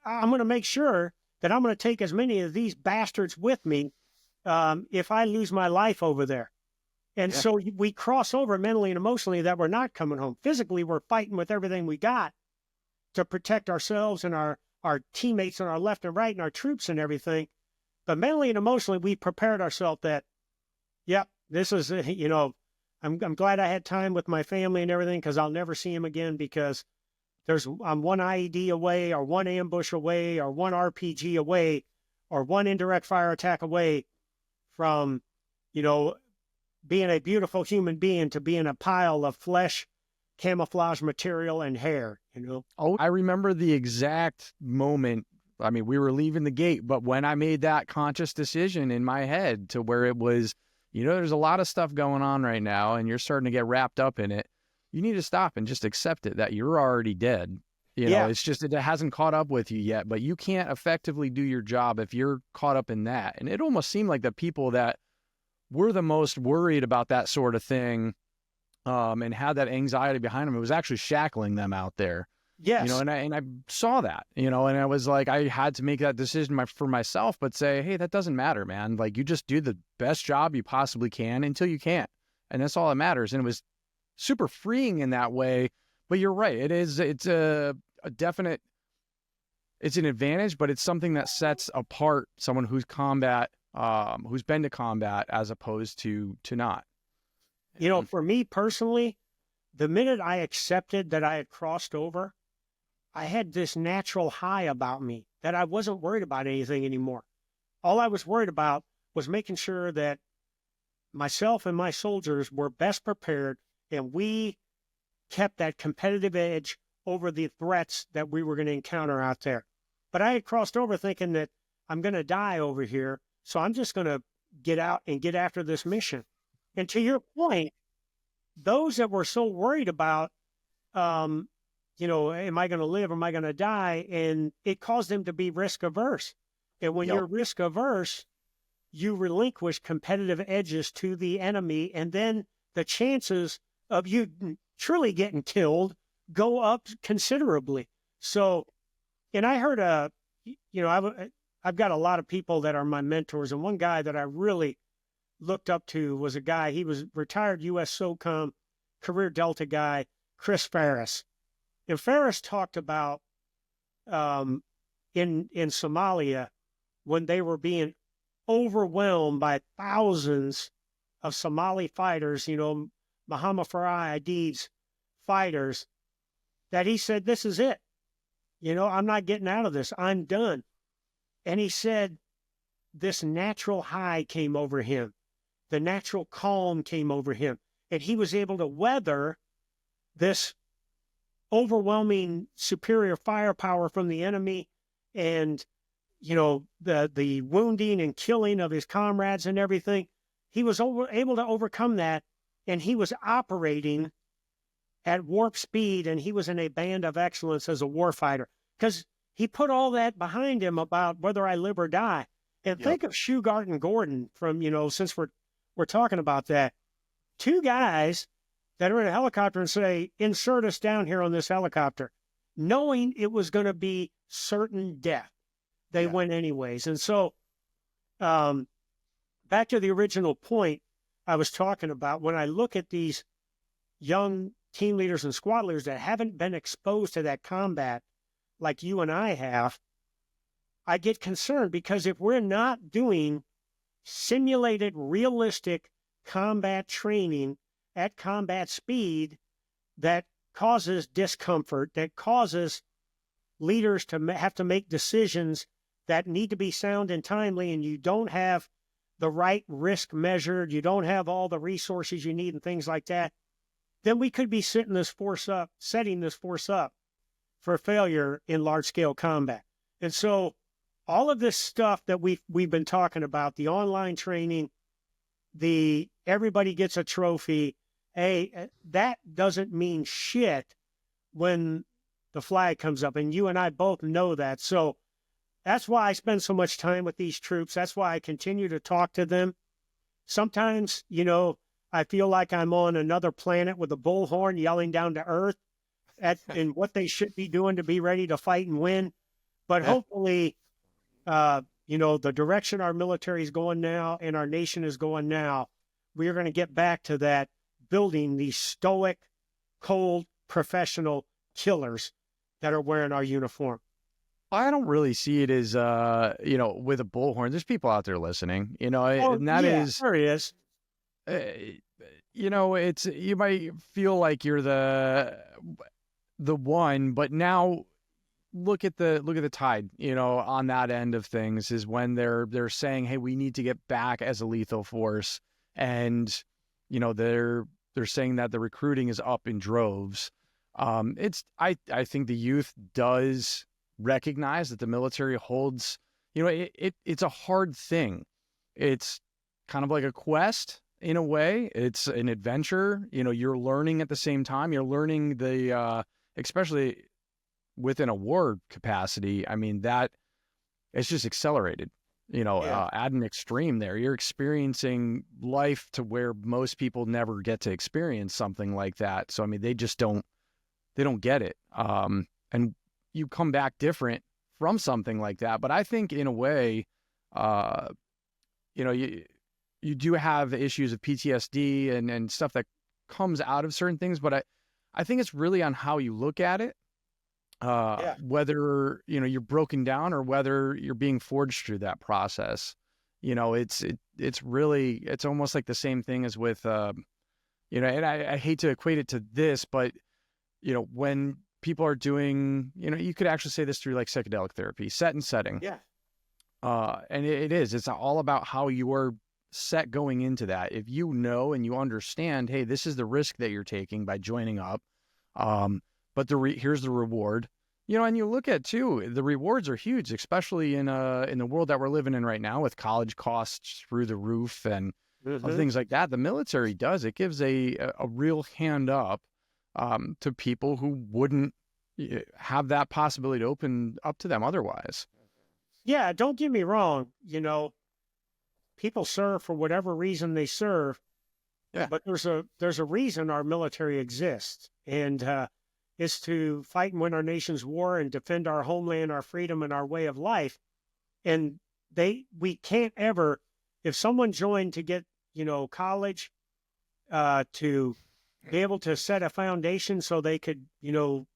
going to make sure that I'm going to take as many of these bastards with me if I lose my life over there. And so we cross over mentally and emotionally that we're not coming home. Physically, we're fighting with everything we got to protect ourselves and our teammates on our left and right and our troops and everything. But mentally and emotionally, we prepared ourselves that, this is, you know, I'm glad I had time with my family and everything because I'll never see him again because I'm one IED away or one ambush away or one RPG away or one indirect fire attack away from, you know, being a beautiful human being to being a pile of flesh, camouflage material, and hair, you know? Oh, I remember the exact moment. I mean, we were leaving the gate, but when I made that conscious decision in my head to where it was, you know, there's a lot of stuff going on right now and you're starting to get wrapped up in it. You need to stop and just accept it that you're already dead. You know, it's just, it hasn't caught up with you yet, but you can't effectively do your job if you're caught up in that. And it almost seemed like the people that were the most worried about that sort of thing and had that anxiety behind them, it was actually shackling them out there. Yes. and I saw that, and I was like, I had to make that decision for myself, but say, hey, that doesn't matter, man. Like, you just do the best job you possibly can until you can't. And that's all that matters. And it was super freeing in that way. But you're right. It's a definite, it's an advantage, but it's something that sets apart someone who's who's been to combat as opposed to not. For me personally, the minute I accepted that I had crossed over, I had this natural high about me that I wasn't worried about anything anymore. All I was worried about was making sure that myself and my soldiers were best prepared, and we kept that competitive edge over the threats that we were going to encounter out there. But I had crossed over thinking that I'm going to die over here, so I'm just going to get out and get after this mission. And to your point, those that were so worried about, am I going to live? Am I going to die? And it caused them to be risk averse. And when you're risk averse, you relinquish competitive edges to the enemy, and then the chances of you truly getting killed go up considerably. So, and I heard I've got a lot of people that are my mentors, and one guy that I really looked up to was a guy, he was retired U.S. SOCOM, career Delta guy, Chris Ferris. And Ferris talked about in Somalia, when they were being overwhelmed by thousands of Somali fighters, Muhammad Farah Aidid's fighters, that he said, this is it. I'm not getting out of this. I'm done. And he said this natural high came over him. The natural calm came over him. And he was able to weather this overwhelming superior firepower from the enemy, and the wounding and killing of his comrades and everything. He was able to overcome that, and he was operating at warp speed, and he was in a band of excellence as a warfighter, because he put all that behind him about whether I live or die. And think of Shugart and Gordon from, since we're talking about that, two guys that are in a helicopter and say, insert us down here on this helicopter, knowing it was going to be certain death. They went anyways. And so back to the original point I was talking about, when I look at these young team leaders and squad leaders that haven't been exposed to that combat like you and I have, I get concerned, because if we're not doing simulated, realistic combat training at combat speed, that causes discomfort, that causes leaders to have to make decisions that need to be sound and timely, and you don't have the right risk measured, you don't have all the resources you need and things like that, then we could be setting this force up for failure in large-scale combat. And so all of this stuff that we've been talking about, the online training, the everybody gets a trophy, that doesn't mean shit when the flag comes up, and you and I both know that. So that's why I spend so much time with these troops. That's why I continue to talk to them. Sometimes, I feel like I'm on another planet with a bullhorn yelling down to earth and what they should be doing to be ready to fight and win. But hopefully, the direction our military is going now and our nation is going now, we are going to get back to that, building these stoic, cold, professional killers that are wearing our uniform. I don't really see it as, with a bullhorn. There's people out there listening, and that is, there is. It's, you might feel like you're the one, but now look at the tide, on that end of things is when they're saying, hey, we need to get back as a lethal force. And, they're saying that the recruiting is up in droves. I think the youth does recognize that the military holds, it's a hard thing. It's kind of like a quest in a way. It's an adventure. You're learning at the same time. You're learning especially within a war capacity. I mean, that it's just accelerated, at an extreme there. You're experiencing life to where most people never get to experience something like that. So, I mean, they just don't get it. and you come back different from something like that. But I think in a way, you do have issues of PTSD and stuff that comes out of certain things, but I think it's really on how you look at it. Whether, you're broken down or whether you're being forged through that process. It's really, it's almost like the same thing as with, and I hate to equate it to this, but, when people are doing, you could actually say this through like psychedelic therapy, set and setting. Yeah. And it's all about how you're set going into that. If you know and you understand, hey, this is the risk that you're taking by joining up. But here's the reward, and you look at too, the rewards are huge, especially in the world that we're living in right now with college costs through the roof and things like that. The military it gives a real hand up to people who wouldn't have that possibility to open up to them otherwise. Yeah, don't get me wrong. People serve for whatever reason they serve. Yeah. But there's a reason our military exists, and it's to fight and win our nation's war and defend our homeland, our freedom, and our way of life. And we can't ever, if someone joined to get college, to be able to set a foundation so they could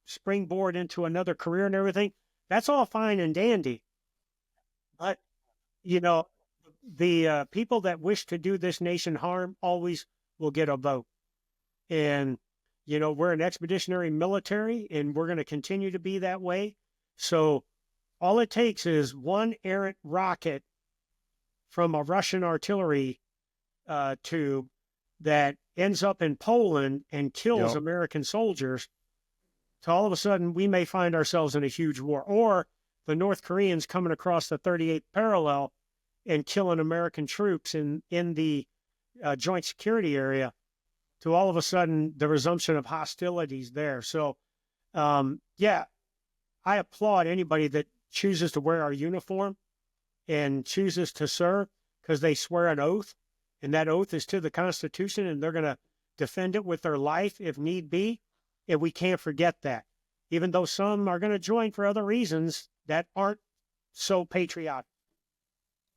springboard into another career and everything, that's all fine and dandy. But the people that wish to do this nation harm always will get a vote. And, we're an expeditionary military, and we're going to continue to be that way. So all it takes is one errant rocket from a Russian artillery tube that ends up in Poland and kills American soldiers, to all of a sudden we may find ourselves in a huge war. Or the North Koreans coming across the 38th parallel and killing American troops in the joint security area, to all of a sudden the resumption of hostilities there. So, I applaud anybody that chooses to wear our uniform and chooses to serve, because they swear an oath, and that oath is to the Constitution, and they're going to defend it with their life if need be. And we can't forget that, even though some are going to join for other reasons that aren't so patriotic.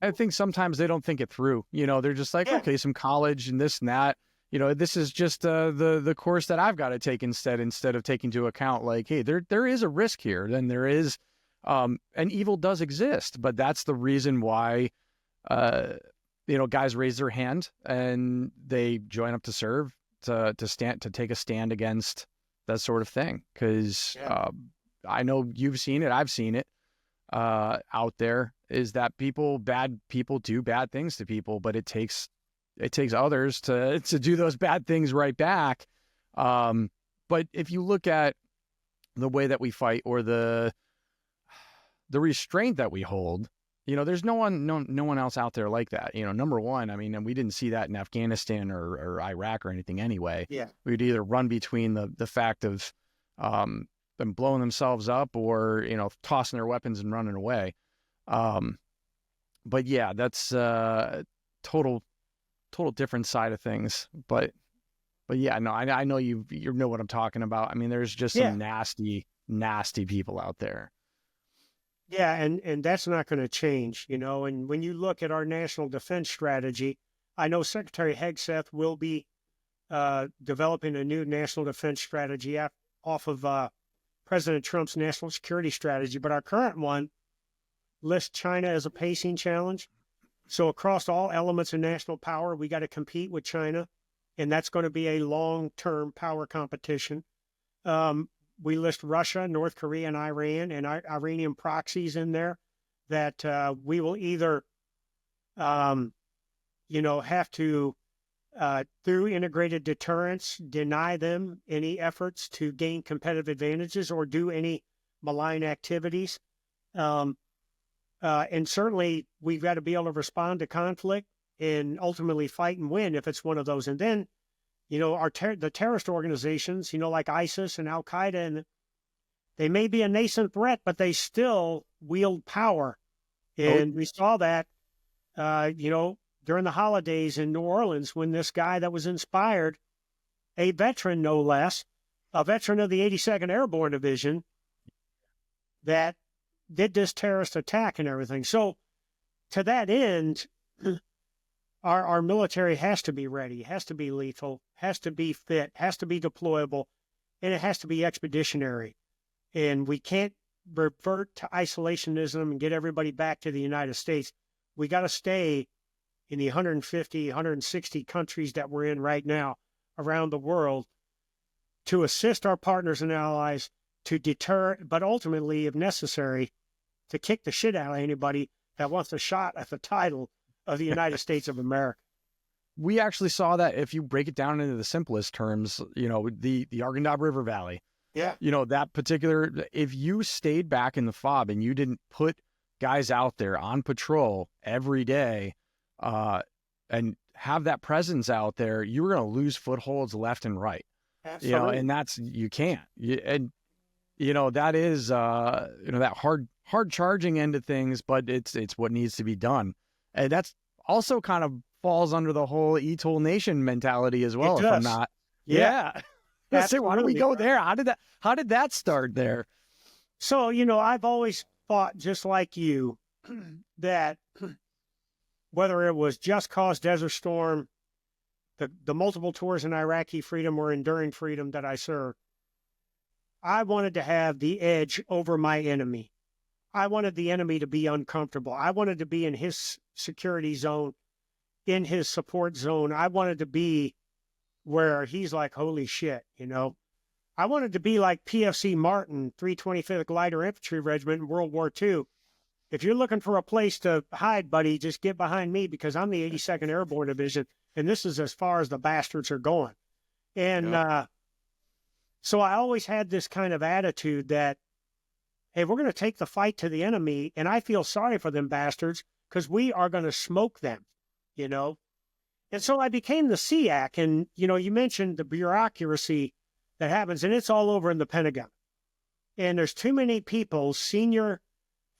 I think sometimes they don't think it through. They're just like, okay, some college and this and that. This is just the course that I've got to take instead of taking into account, like, hey, there is a risk here. Then there is, and evil does exist. But that's the reason why, guys raise their hand and they join up to serve, to take a stand against that sort of thing. Because I know you've seen it, I've seen it out there, is that bad people do bad things to people, but it takes others to do those bad things right back. But if you look at the way that we fight, or the restraint that we hold, there's no one else out there like that. Number one, I mean, and we didn't see that in Afghanistan or Iraq or anything anyway. Yeah. We'd either run between the fact of them blowing themselves up, or, tossing their weapons and running away. But yeah, that's total different side of things. But yeah, no, I know you know what I'm talking about. I mean, there's just some nasty people out there. Yeah, and that's not going to change, And when you look at our national defense strategy, I know Secretary Hegseth will be developing a new national defense strategy off of President Trump's national security strategy. But our current one lists China as a pacing challenge. So across all elements of national power, we got to compete with China, and that's going to be a long-term power competition. We list Russia, North Korea, and Iran, and Iranian proxies in there that we will either, have to, through integrated deterrence, deny them any efforts to gain competitive advantages or do any malign activities. And certainly we've got to be able to respond to conflict and ultimately fight and win if it's one of those. And then, the terrorist organizations, like ISIS and Al Qaeda, and they may be a nascent threat, but they still wield power. And we saw that, during the holidays in New Orleans, when this guy that was inspired, a veteran no less, a veteran of the 82nd Airborne Division, that did this terrorist attack and everything. So to that end, our military has to be ready, has to be lethal, has to be fit, has to be deployable, and it has to be expeditionary. And we can't revert to isolationism and get everybody back to the United States. We got to stay in the 150, 160 countries that we're in right now around the world to assist our partners and allies, to deter, but ultimately, if necessary, to kick the shit out of anybody that wants a shot at the title of the United States of America. We actually saw that, if you break it down into the simplest terms, the Arghandab River Valley. Yeah. That particular, if you stayed back in the FOB and you didn't put guys out there on patrol every day and have that presence out there, you were going to lose footholds left and right. Absolutely. And you can't. That is, that hard charging end of things, but it's what needs to be done. And that's also kind of falls under the whole ETOL Nation mentality as well. It if does. I'm not. Yeah. Say, why don't we go there? How did that start there? So, I've always thought, just like you, that whether it was Just Cause, Desert Storm, the multiple tours in Iraqi freedom or Enduring Freedom that I served, I wanted to have the edge over my enemy. I wanted the enemy to be uncomfortable. I wanted to be in his security zone, in his support zone. I wanted to be where he's like, holy shit, I wanted to be like PFC Martin, 325th Glider Infantry Regiment in World War II. If you're looking for a place to hide, buddy, just get behind me, because I'm the 82nd Airborne Division, and this is as far as the bastards are going. And so I always had this kind of attitude that, hey, we're going to take the fight to the enemy, and I feel sorry for them bastards because we are going to smoke them, And so I became the SEAC, and, you mentioned the bureaucracy that happens, and it's all over in the Pentagon. And there's too many people, senior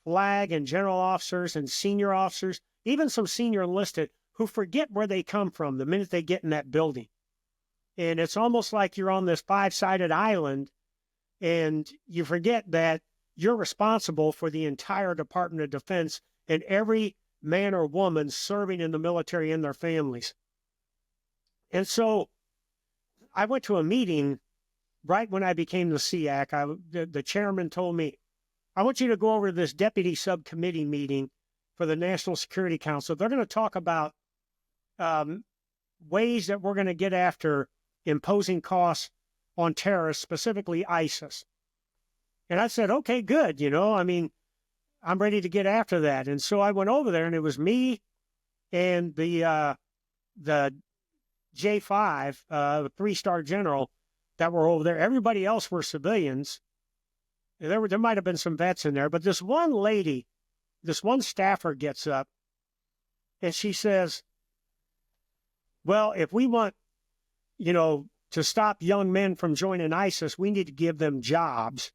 flag and general officers and senior officers, even some senior enlisted, who forget where they come from the minute they get in that building. And it's almost like you're on this five-sided island, and you forget that you're responsible for the entire Department of Defense and every man or woman serving in the military and their families. And so I went to a meeting right when I became the SEAC. The chairman told me, I want you to go over to this deputy subcommittee meeting for the National Security Council. They're going to talk about ways that we're going to get after imposing costs on terrorists, specifically ISIS. And I said, okay, good. I'm ready to get after that. And so I went over there, and it was me and the J5, three-star general, that were over there. Everybody else were civilians. There might have been some vets in there, but this one lady, this one staffer gets up, and she says, well, if we want, to stop young men from joining ISIS, we need to give them jobs.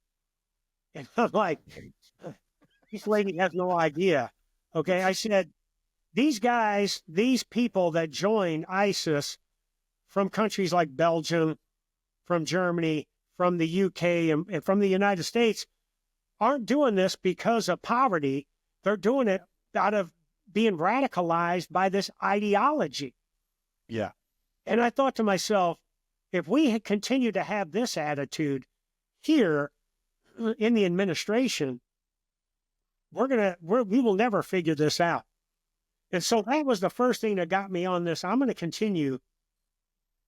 And I'm like, this lady has no idea. Okay, I said, these guys, these people that join ISIS from countries like Belgium, from Germany, from the UK, and from the United States, aren't doing this because of poverty. They're doing it out of being radicalized by this ideology. Yeah. And I thought to myself, if we continue to have this attitude here in the administration, we will never figure this out. And so that was the first thing that got me on this. I'm going to continue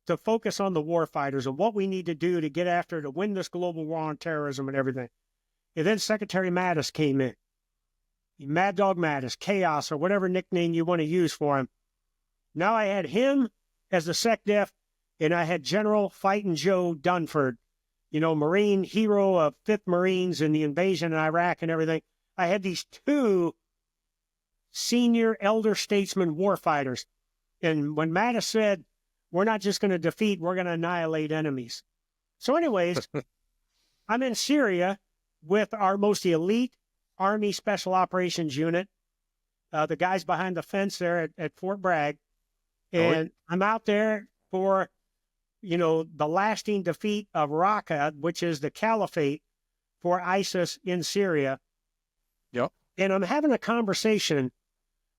to focus on the warfighters and what we need to do to get after, to win this global war on terrorism and everything. And then Secretary Mattis came in. Mad Dog Mattis, Chaos, or whatever nickname you want to use for him. Now I had him as the SecDef, and I had General Fightin' Joe Dunford, Marine hero of 5th Marines in the invasion in Iraq and everything. I had these two senior elder statesman warfighters. And when Mattis said, we're not just going to defeat, we're going to annihilate enemies. So anyways, I'm in Syria with our most elite Army Special Operations Unit, the guys behind the fence there at Fort Bragg. And I'm out there for, the lasting defeat of Raqqa, which is the caliphate for ISIS in Syria. Yep. And I'm having a conversation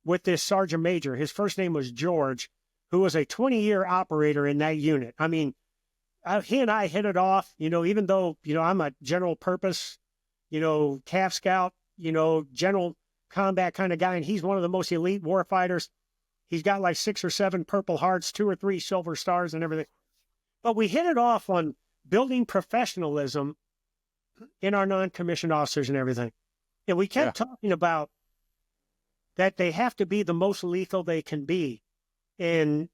with this sergeant major. His first name was George, who was a 20-year operator in that unit. I mean, he and I hit it off, even though, I'm a general purpose, Calf Scout, general combat kind of guy, and he's one of the most elite war fighters. He's got like 6 or 7 Purple Hearts, 2 or 3 Silver Stars and everything. But we hit it off on building professionalism in our non-commissioned officers and everything. And we kept talking about that they have to be the most lethal they can be. And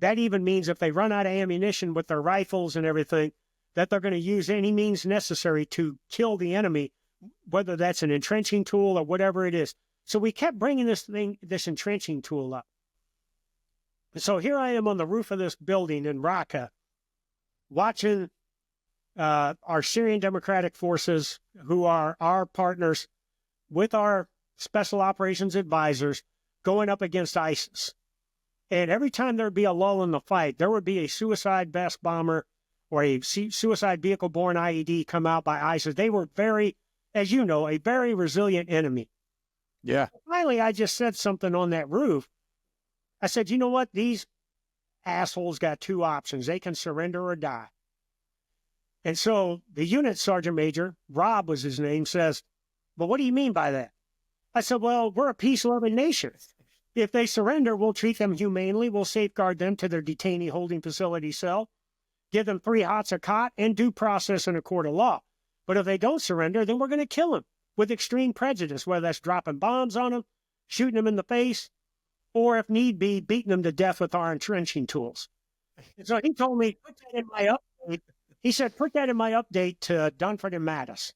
that even means if they run out of ammunition with their rifles and everything, that they're going to use any means necessary to kill the enemy, whether that's an entrenching tool or whatever it is. So we kept bringing this entrenching tool up. So here I am on the roof of this building in Raqqa, watching our Syrian Democratic Forces, who are our partners, with our special operations advisors, going up against ISIS. And every time there'd be a lull in the fight, there would be a suicide vest bomber or a suicide vehicle-borne IED come out by ISIS. They were very, as you know, a very resilient enemy. Yeah. Finally, I just said something on that roof. I said, you know what? These assholes got 2 options. They can surrender or die. And so the unit sergeant major, Rob was his name, says, "But what do you mean by that?" I said, "Well, we're a peace-loving nation. If they surrender, we'll treat them humanely. We'll safeguard them to their detainee holding facility cell, give them 3 hots a cot, and due process in a court of law. But if they don't surrender, then we're going to kill them with extreme prejudice, whether that's dropping bombs on them, shooting them in the face, or if need be, beating them to death with our entrenching tools." And so he told me, put that in my update. He said, put that in my update to Dunford and Mattis.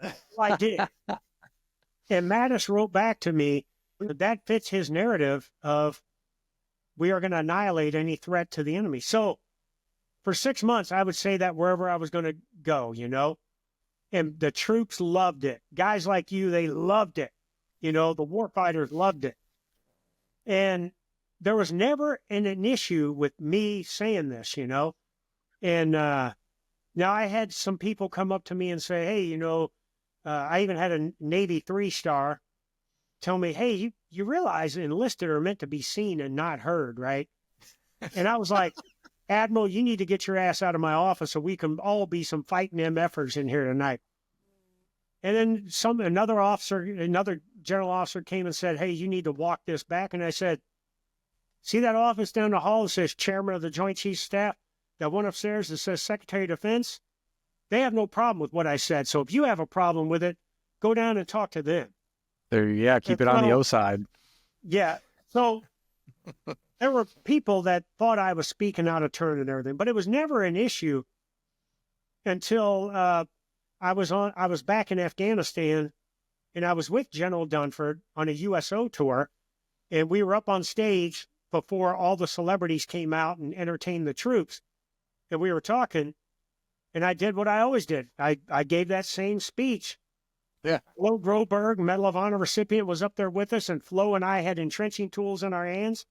So I did. And Mattis wrote back to me that fits his narrative of we are going to annihilate any threat to the enemy. So for 6 months, I would say that wherever I was going to go, and the troops loved it. Guys like you, they loved it. The warfighters loved it. And there was never an issue with me saying this, And now I had some people come up to me and say, hey, I even had a Navy 3-star tell me, hey, you realize enlisted are meant to be seen and not heard, right? And I was like, Admiral, you need to get your ass out of my office so we can all be some fighting MFers in here tonight. And then another general officer came and said, hey, you need to walk this back. And I said, see that office down the hall that says Chairman of the Joint Chiefs of Staff? That one upstairs that says Secretary of Defense? They have no problem with what I said. So if you have a problem with it, go down and talk to them. Keep it on the O side. Yeah. So there were people that thought I was speaking out of turn and everything, but it was never an issue until I was back in Afghanistan, and I was with General Dunford on a USO tour, and we were up on stage before all the celebrities came out and entertained the troops. And we were talking, and I did what I always did. I gave that same speech. Yeah. Flo Groberg, Medal of Honor recipient, was up there with us, and Flo and I had entrenching tools in our hands.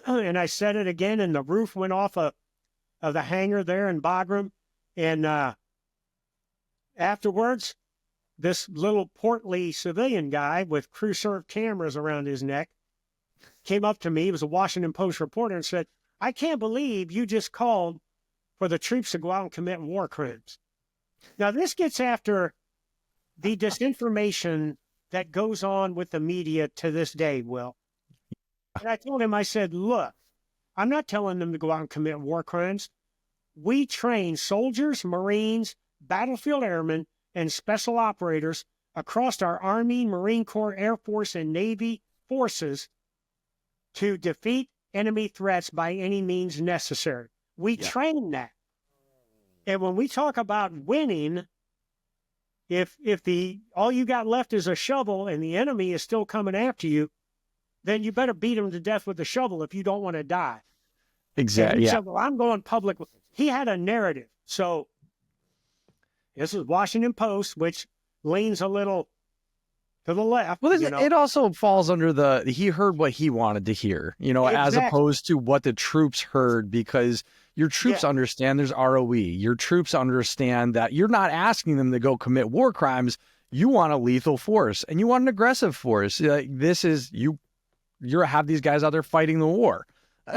And I said it again, and the roof went off of the hangar there in Bagram. And afterwards, this little portly civilian guy with crew serve cameras around his neck came up to me. He was a Washington Post reporter and said, I can't believe you just called for the troops to go out and commit war crimes. Now, this gets after the disinformation that goes on with the media to this day, Will. And I told him, I said, look, I'm not telling them to go out and commit war crimes. We train soldiers, Marines, battlefield airmen, and special operators across our Army, Marine Corps, Air Force, and Navy forces to defeat enemy threats by any means necessary. We train that. And when we talk about winning, if all you got left is a shovel and the enemy is still coming after you, then you better beat him to death with the shovel if you don't want to die. Exactly. Said, well, I'm going public. He had a narrative. So this is Washington Post, which leans a little to the left. Well, You know? it also falls under he heard what he wanted to hear, as Exactly. opposed to what the troops heard, because your troops understand there's ROE. Your troops understand that you're not asking them to go commit war crimes. You want a lethal force and you want an aggressive force. This is you have these guys out there fighting the war.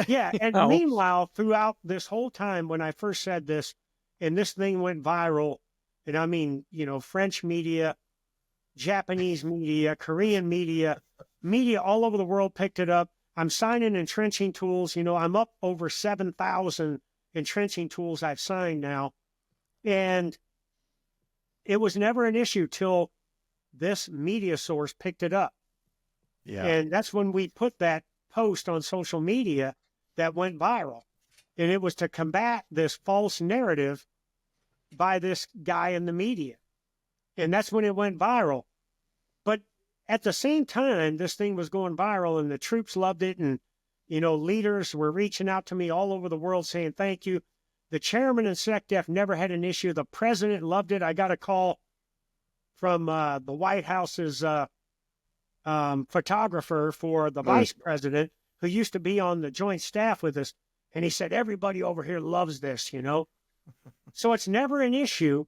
Yeah. And meanwhile, throughout this whole time, when I first said this and this thing went viral, and I mean, French media, Japanese media, Korean media all over the world picked it up. I'm signing entrenching tools. I'm up over 7,000 entrenching tools I've signed now. And it was never an issue till this media source picked it up. Yeah. And that's when we put that post on social media that went viral. And it was to combat this false narrative by this guy in the media. And that's when it went viral. But at the same time, this thing was going viral and the troops loved it. And, leaders were reaching out to me all over the world saying, thank you. The chairman and SecDef never had an issue. The president loved it. I got a call from the White House's photographer for the vice president, who used to be on the joint staff with us. And he said, everybody over here loves this, So it's never an issue,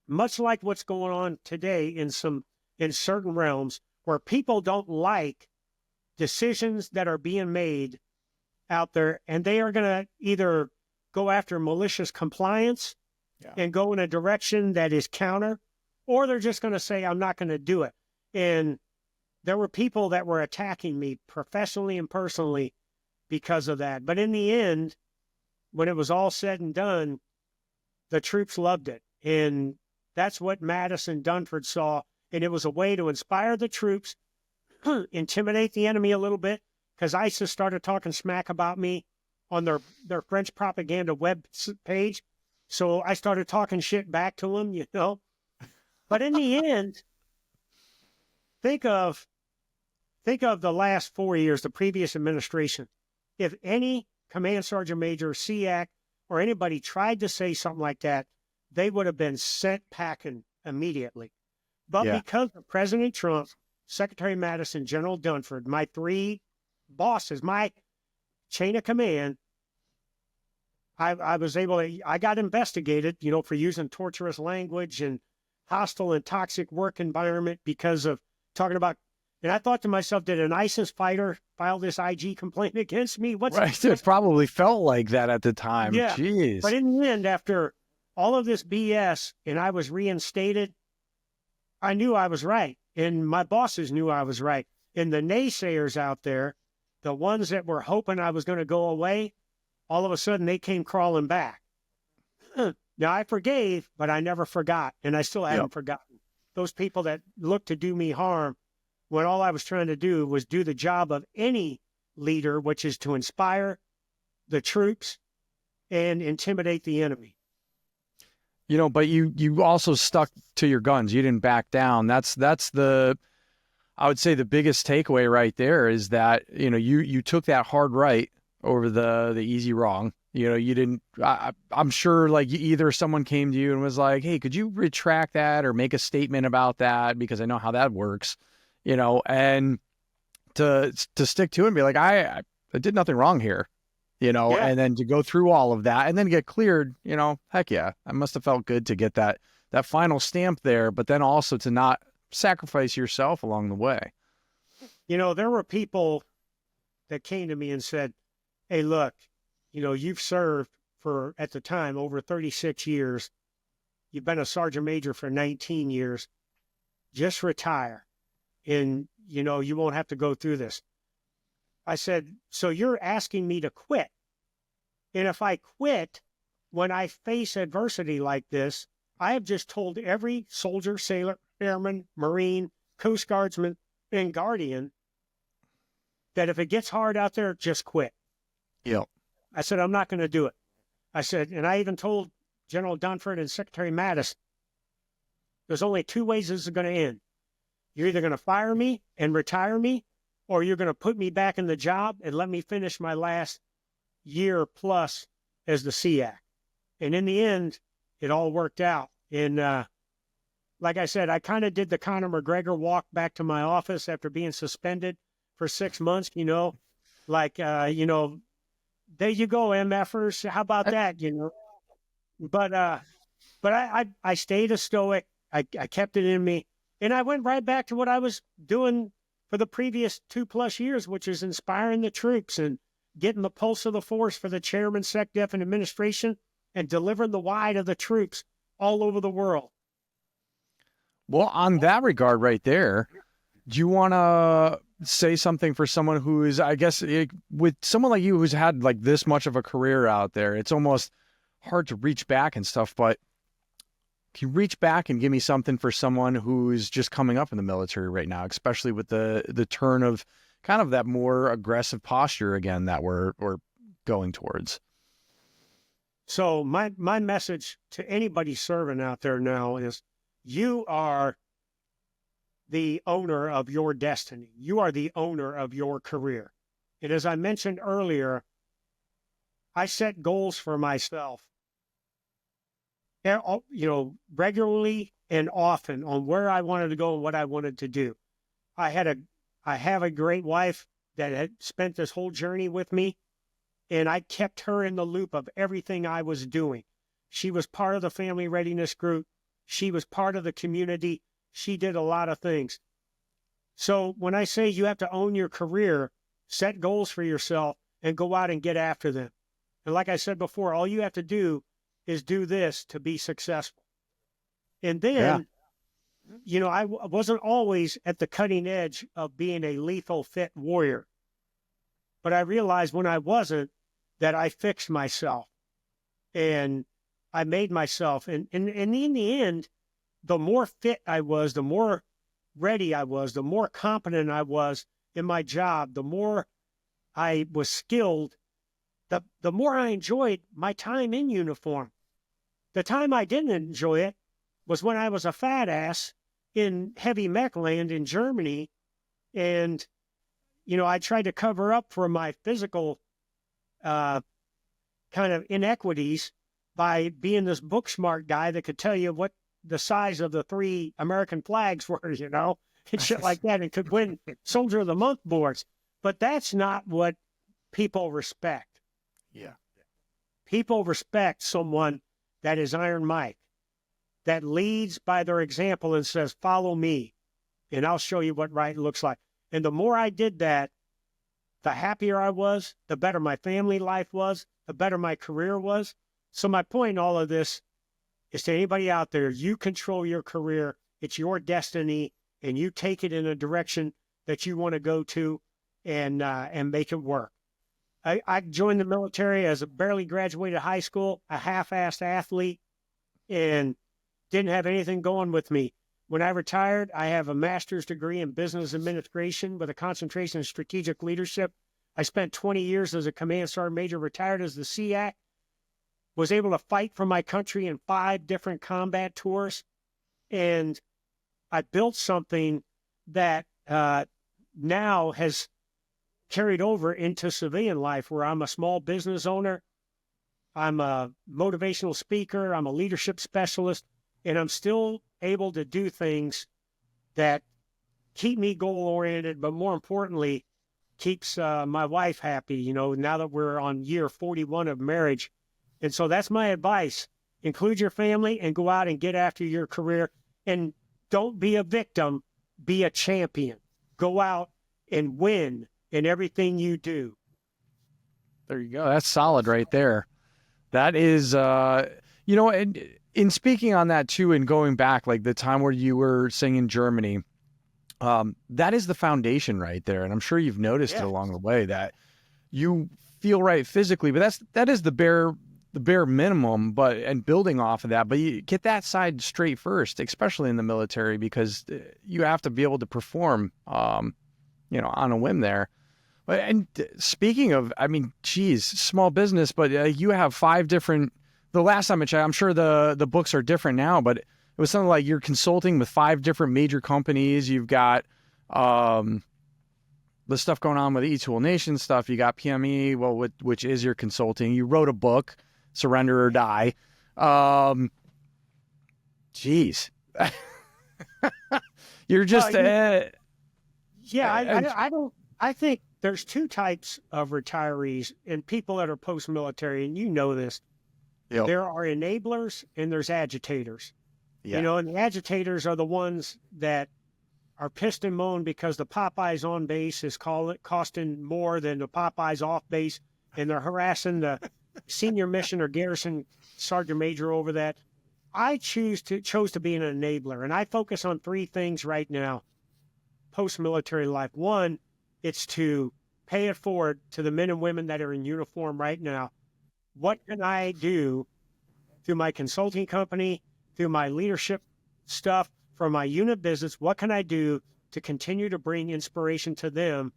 much like what's going on today in certain realms where people don't like decisions that are being made out there, and they are going to either go after malicious compliance and go in a direction that is counter, or they're just going to say, I'm not going to do it. And there were people that were attacking me professionally and personally because of that. But in the end, when it was all said and done, the troops loved it. And that's what Madison Dunford saw. And it was a way to inspire the troops, intimidate the enemy a little bit, because ISIS started talking smack about me on their French propaganda web page. So I started talking shit back to them, But in the end, think of the last 4 years, the previous administration. If any command sergeant major, SEAC, or anybody tried to say something like that, they would have been sent packing immediately. But because of President Trump, Secretary Madison, General Dunford, my three bosses, my chain of command, I got investigated, for using torturous language and hostile and toxic work environment because of talking about. And I thought to myself, did an ISIS fighter file this IG complaint against me? It probably felt like that at the time. Yeah. Jeez. But in the end, after all of this BS and I was reinstated, I knew I was right. And my bosses knew I was right. And the naysayers out there, the ones that were hoping I was going to go away, all of a sudden they came crawling back. Now, I forgave, but I never forgot. And I still haven't forgotten. Those people that looked to do me harm, when all I was trying to do was do the job of any leader, which is to inspire the troops and intimidate the enemy. But you also stuck to your guns. You didn't back down. That's I would say the biggest takeaway right there is that, you took that hard right over the easy wrong. You didn't, I'm sure like either someone came to you and was like, hey, could you retract that or make a statement about that? Because I know how that works, and to stick to it and be like, I did nothing wrong here, and then to go through all of that and then get cleared, heck yeah, I must have felt good to get that final stamp there, but then also to not sacrifice yourself along the way. There were people that came to me and said, hey, look, you've served for, at the time, over 36 years. You've been a sergeant major for 19 years. Just retire. And, you won't have to go through this. I said, so you're asking me to quit. And if I quit when I face adversity like this, I have just told every soldier, sailor, airman, Marine, Coast Guardsman, and Guardian that if it gets hard out there, just quit. Yep. I said, I'm not going to do it. I said, and I even told General Dunford and Secretary Mattis, there's only two ways this is going to end. You're either going to fire me and retire me, or you're going to put me back in the job and let me finish my last year plus as the SEAC. And in the end, it all worked out. And like I said, I kind of did the Conor McGregor walk back to my office after being suspended for 6 months, like, there you go, MFers. How about that, But I stayed a stoic. I kept it in me. And I went right back to what I was doing for the previous 2+ years, which is inspiring the troops and getting the pulse of the force for the chairman, SecDef, and administration, and delivering the why to the troops all over the world. Well, on that regard right there, do you want to say something for someone who is, I guess, with someone like you who's had like this much of a career out there, it's almost hard to reach back and stuff, but can you reach back and give me something for someone who's just coming up in the military right now, especially with the turn of kind of that more aggressive posture again that we're going towards? So my message to anybody serving out there now is you are the owner of your destiny. You are the owner of your career. And as I mentioned earlier, I set goals for myself, regularly and often on where I wanted to go and what I wanted to do. I have a great wife that had spent this whole journey with me, and I kept her in the loop of everything I was doing. She was part of the family readiness group. She was part of the community. She did a lot of things. So when I say you have to own your career, set goals for yourself, and go out and get after them. And like I said before, all you have to do is do this to be successful. And then, I wasn't always at the cutting edge of being a lethal fit warrior. But I realized when I wasn't that I fixed myself and I made myself. And in the end, the more fit I was, the more ready I was, the more competent I was in my job, the more I was skilled, the more I enjoyed my time in uniform. The time I didn't enjoy it was when I was a fat ass in heavy mech land in Germany. And, I tried to cover up for my physical kind of inequities by being this book smart guy that could tell you what the size of the 3 American flags were, and shit like that, and could win Soldier of the Month boards. But that's not what people respect. Yeah. People respect someone that is Iron Mike, that leads by their example and says, follow me, and I'll show you what right looks like. And the more I did that, the happier I was, the better my family life was, the better my career was. So my point in all of this is to anybody out there, you control your career. It's your destiny, and you take it in a direction that you want to go to and make it work. I joined the military as a barely graduated high school, a half-assed athlete, and didn't have anything going with me. When I retired, I have a master's degree in business administration with a concentration in strategic leadership. I spent 20 years as a command sergeant major, retired as the SEAC, was able to fight for my country in 5 different combat tours, and I built something that now has carried over into civilian life, where I'm a small business owner, I'm a motivational speaker, I'm a leadership specialist, and I'm still able to do things that keep me goal-oriented, but more importantly, keeps my wife happy, now that we're on year 41 of marriage. And so that's my advice. Include your family and go out and get after your career. And don't be a victim, be a champion. Go out and win in everything you do. There you go. That's solid right there. That is, and in speaking on that too, and going back, like the time where you were saying in Germany, that is the foundation right there. And I'm sure you've noticed it along the way that you feel right physically, but that is the bare minimum, and building off of that, but you get that side straight first, especially in the military, because you have to be able to perform, on a whim there. And speaking of, small business, but you have 5 different, the last time I checked, I'm sure the books are different now, but it was something like you're consulting with 5 different major companies. You've got the stuff going on with E-Tool Nation stuff. You got PME, which is your consulting. You wrote a book, Surrender or Die. Geez. You're just yeah, I don't. I think there's two types of retirees and people that are post-military, and you know this. Yep. There are enablers and there's agitators. Yeah. You know, and the agitators are the ones that are pissed and moan because the Popeyes on base is costing more than the Popeyes off base, and they're harassing the senior mission or garrison sergeant major over that. I chose to be an enabler, and I focus on three things right now. Post-military life. One, it's to pay it forward to the men and women that are in uniform right now. What can I do through my consulting company, through my leadership stuff, for my unit business? What can I do to continue to bring inspiration to them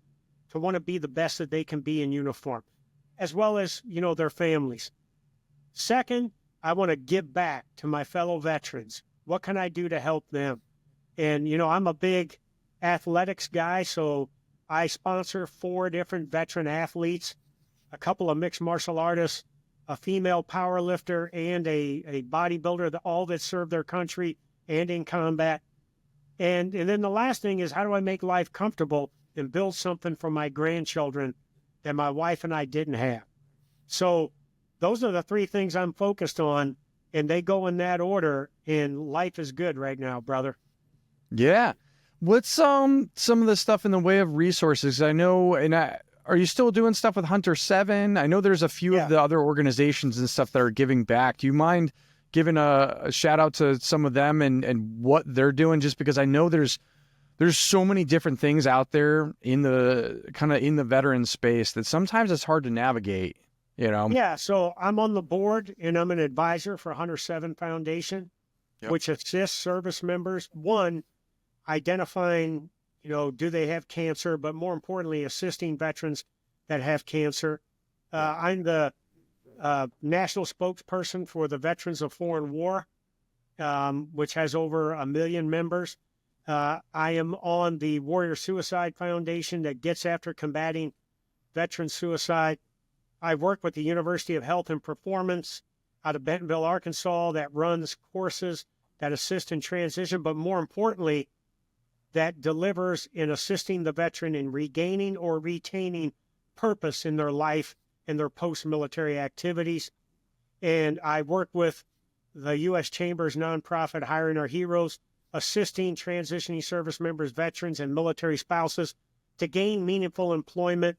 to want to be the best that they can be in uniform, as well as, you know, their families? Second, I want to give back to my fellow veterans. What can I do to help them? And, you know, I'm a big athletics guy, so I sponsor 4 different veteran athletes, a couple of mixed martial artists, a female power lifter, and a bodybuilder, all that serve their country and in combat. And then the last thing is, how do I make life comfortable and build something for my grandchildren that my wife and I didn't have? So those are the 3 things I'm focused on, and they go in that order, and life is good right now, brother. Yeah. What's some of the stuff in the way of resources? I know, are you still doing stuff with Hunter 7? I know there's a few of the other organizations and stuff that are giving back. Do you mind giving a shout out to some of them and what they're doing? Just because I know there's so many different things out there in the veteran space that sometimes it's hard to navigate, you know? Yeah. So I'm on the board and I'm an advisor for Hunter 7 Foundation, which assists service members, one, identifying, you know, do they have cancer, but more importantly, assisting veterans that have cancer. I'm the national spokesperson for the Veterans of Foreign War, which has over 1 million members. I am on the Warrior Suicide Foundation that gets after combating veteran suicide. I work with the University of Health and Performance out of Bentonville, Arkansas, that runs courses that assist in transition, but more importantly, that delivers in assisting the veteran in regaining or retaining purpose in their life and their post-military activities. And I work with the U.S. Chamber's nonprofit Hiring Our Heroes, assisting transitioning service members, veterans, and military spouses to gain meaningful employment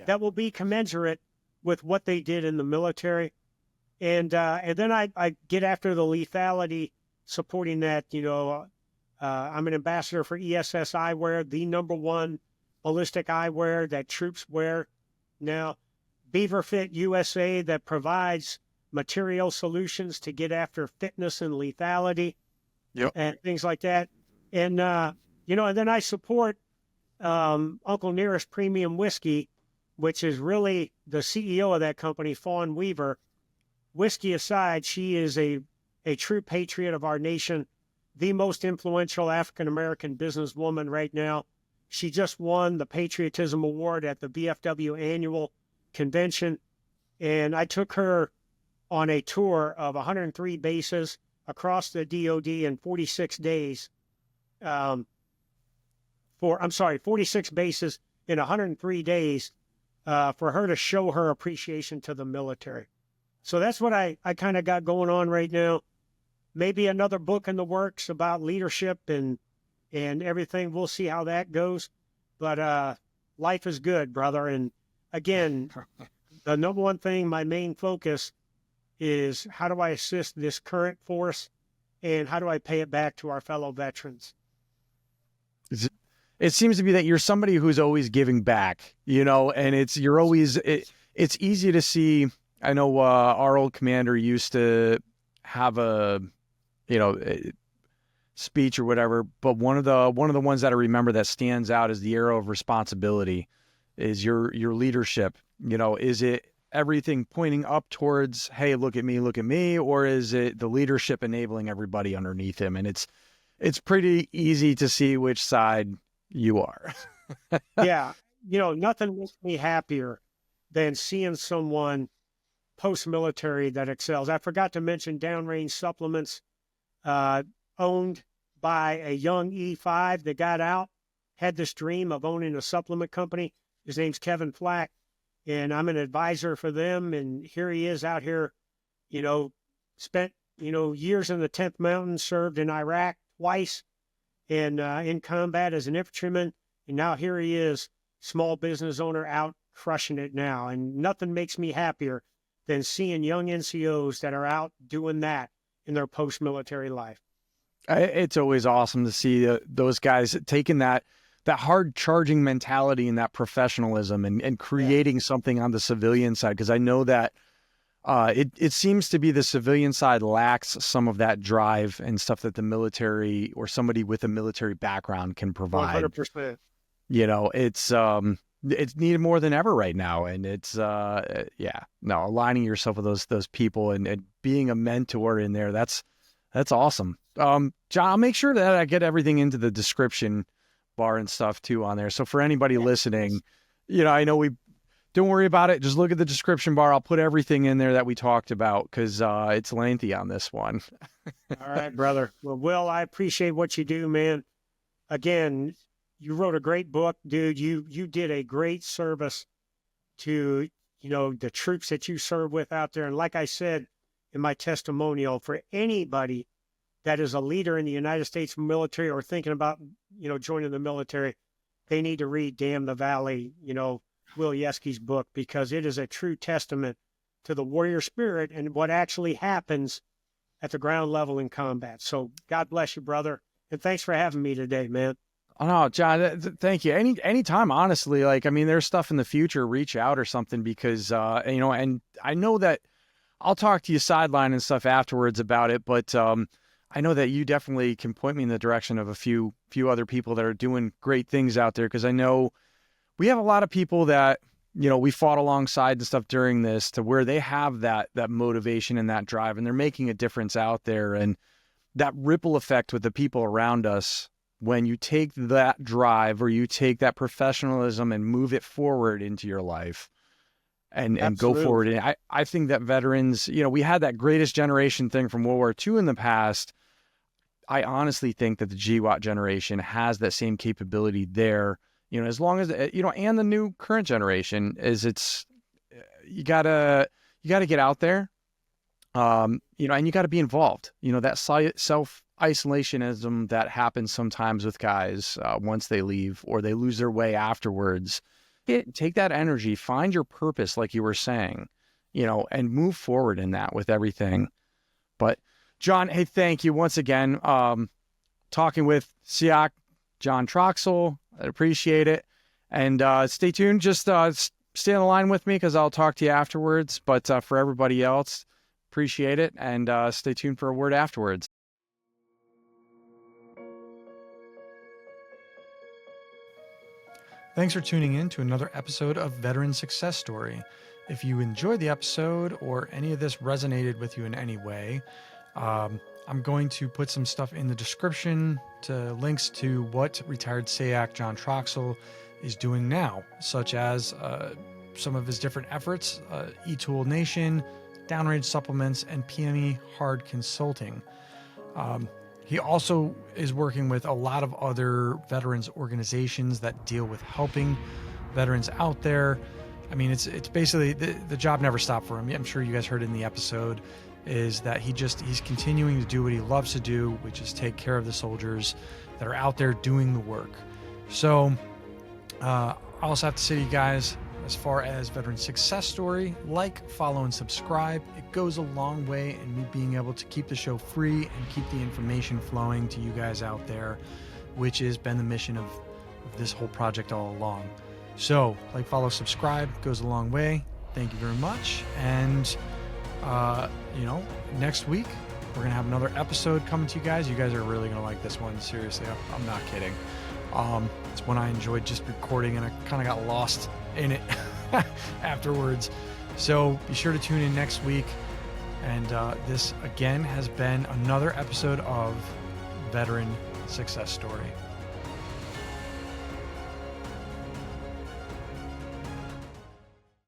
that will be commensurate with what they did in the military. And then I get after the lethality, supporting that, you know. I'm an ambassador for ESS Eyewear, the #1 ballistic eyewear that troops wear now. Beaver Fit USA, that provides material solutions to get after fitness and lethality, and things like that. And, you know, and then I support Uncle Nearest Premium Whiskey, which is really the CEO of that company, Fawn Weaver. Whiskey aside, she is a true patriot of our nation, the most influential African-American businesswoman right now. She just won the Patriotism Award at the VFW annual convention. And I took her on a tour of 103 bases across the DOD in 46 days. 46 bases in 103 days for her to show her appreciation to the military. So that's what I kind of got going on right now. Maybe another book in the works about leadership and everything. We'll see how that goes. But life is good, brother. And again, the #1 thing, my main focus is, how do I assist this current force and how do I pay it back to our fellow veterans? It seems to be that you're somebody who's always giving back, you know, and it's easy to see. I know our old commander used to have a speech or whatever, but one of the ones that I remember that stands out is the arrow of responsibility, is your leadership. You know, is it everything pointing up towards, hey, look at me, or is it the leadership enabling everybody underneath him? And it's pretty easy to see which side you are. Yeah, you know, nothing makes me happier than seeing someone post-military that excels. I forgot to mention Downrange Supplements, owned by a young E5 that got out, had this dream of owning a supplement company. His name's Kevin Flack, and I'm an advisor for them. And here he is out here, spent, years in the 10th Mountain, served in Iraq twice, and in combat as an infantryman. And now here he is, small business owner, out crushing it now. And nothing makes me happier than seeing young NCOs that are out doing that in their post-military life. It's always awesome to see those guys taking that hard charging mentality and that professionalism and creating something on the civilian side. Because I know that it seems to be the civilian side lacks some of that drive and stuff that the military or somebody with a military background can provide. 100%. It's needed more than ever right now. And it's, aligning yourself with those people and being a mentor in there. That's awesome. John, I'll make sure that I get everything into the description bar and stuff too on there. So for anybody listening, I know don't worry about it. Just look at the description bar. I'll put everything in there that we talked about because it's lengthy on this one. All right, brother. Well, Will, I appreciate what you do, man. Again, you wrote a great book, dude. You did a great service to, the troops that you serve with out there. And like I said in my testimonial, for anybody that is a leader in the United States military or thinking about, joining the military, they need to read Damn the Valley, Will Yeski's book, because it is a true testament to the warrior spirit and what actually happens at the ground level in combat. So God bless you, brother. And thanks for having me today, man. Oh, no, John, thank you. Anytime, honestly, there's stuff in the future, reach out or something because, and I know that I'll talk to you sideline and stuff afterwards about it, but, I know that you definitely can point me in the direction of a few other people that are doing great things out there. Cause I know we have a lot of people that, we fought alongside and stuff during this to where they have that motivation and that drive and they're making a difference out there. And that ripple effect with the people around us, when you take that drive or you take that professionalism and move it forward into your life and go forward. And I think that veterans, we had that greatest generation thing from World War II in the past. I honestly think that the GWAT generation has that same capability there, as long as, and the new current generation is you gotta get out there, and you gotta be involved, that self-isolationism that happens sometimes with guys once they leave or they lose their way afterwards. Take that energy, find your purpose, like you were saying, and move forward in that with everything. But John, hey, thank you once again. Talking with SEAC, John Troxell. I appreciate it. And stay tuned. Just stay on the line with me because I'll talk to you afterwards. But for everybody else, appreciate it. And stay tuned for a word afterwards. Thanks for tuning in to another episode of Veteran Success Story. If you enjoyed the episode or any of this resonated with you in any way, I'm going to put some stuff in the description to links to what retired SEAC John Troxell is doing now, such as some of his different efforts, eTool Nation, Downrange Supplements, and PME Hard Consulting. He also is working with a lot of other veterans organizations that deal with helping veterans out there. I mean, it's basically the job never stopped for him. I'm sure you guys heard in the episode is that he's continuing to do what he loves to do, which is take care of the soldiers that are out there doing the work. So I also have to say to you guys, as far as Veteran Success Story, like, follow, and subscribe. It goes a long way in me being able to keep the show free and keep the information flowing to you guys out there, which has been the mission of this whole project all along. So, like, follow, subscribe, goes a long way. Thank you very much. And, next week, we're going to have another episode coming to you guys. You guys are really going to like this one. Seriously, I'm not kidding. It's one I enjoyed just recording, and I kind of got lost in it afterwards. So be sure to tune in next week. And this, again, has been another episode of Veteran Success Story.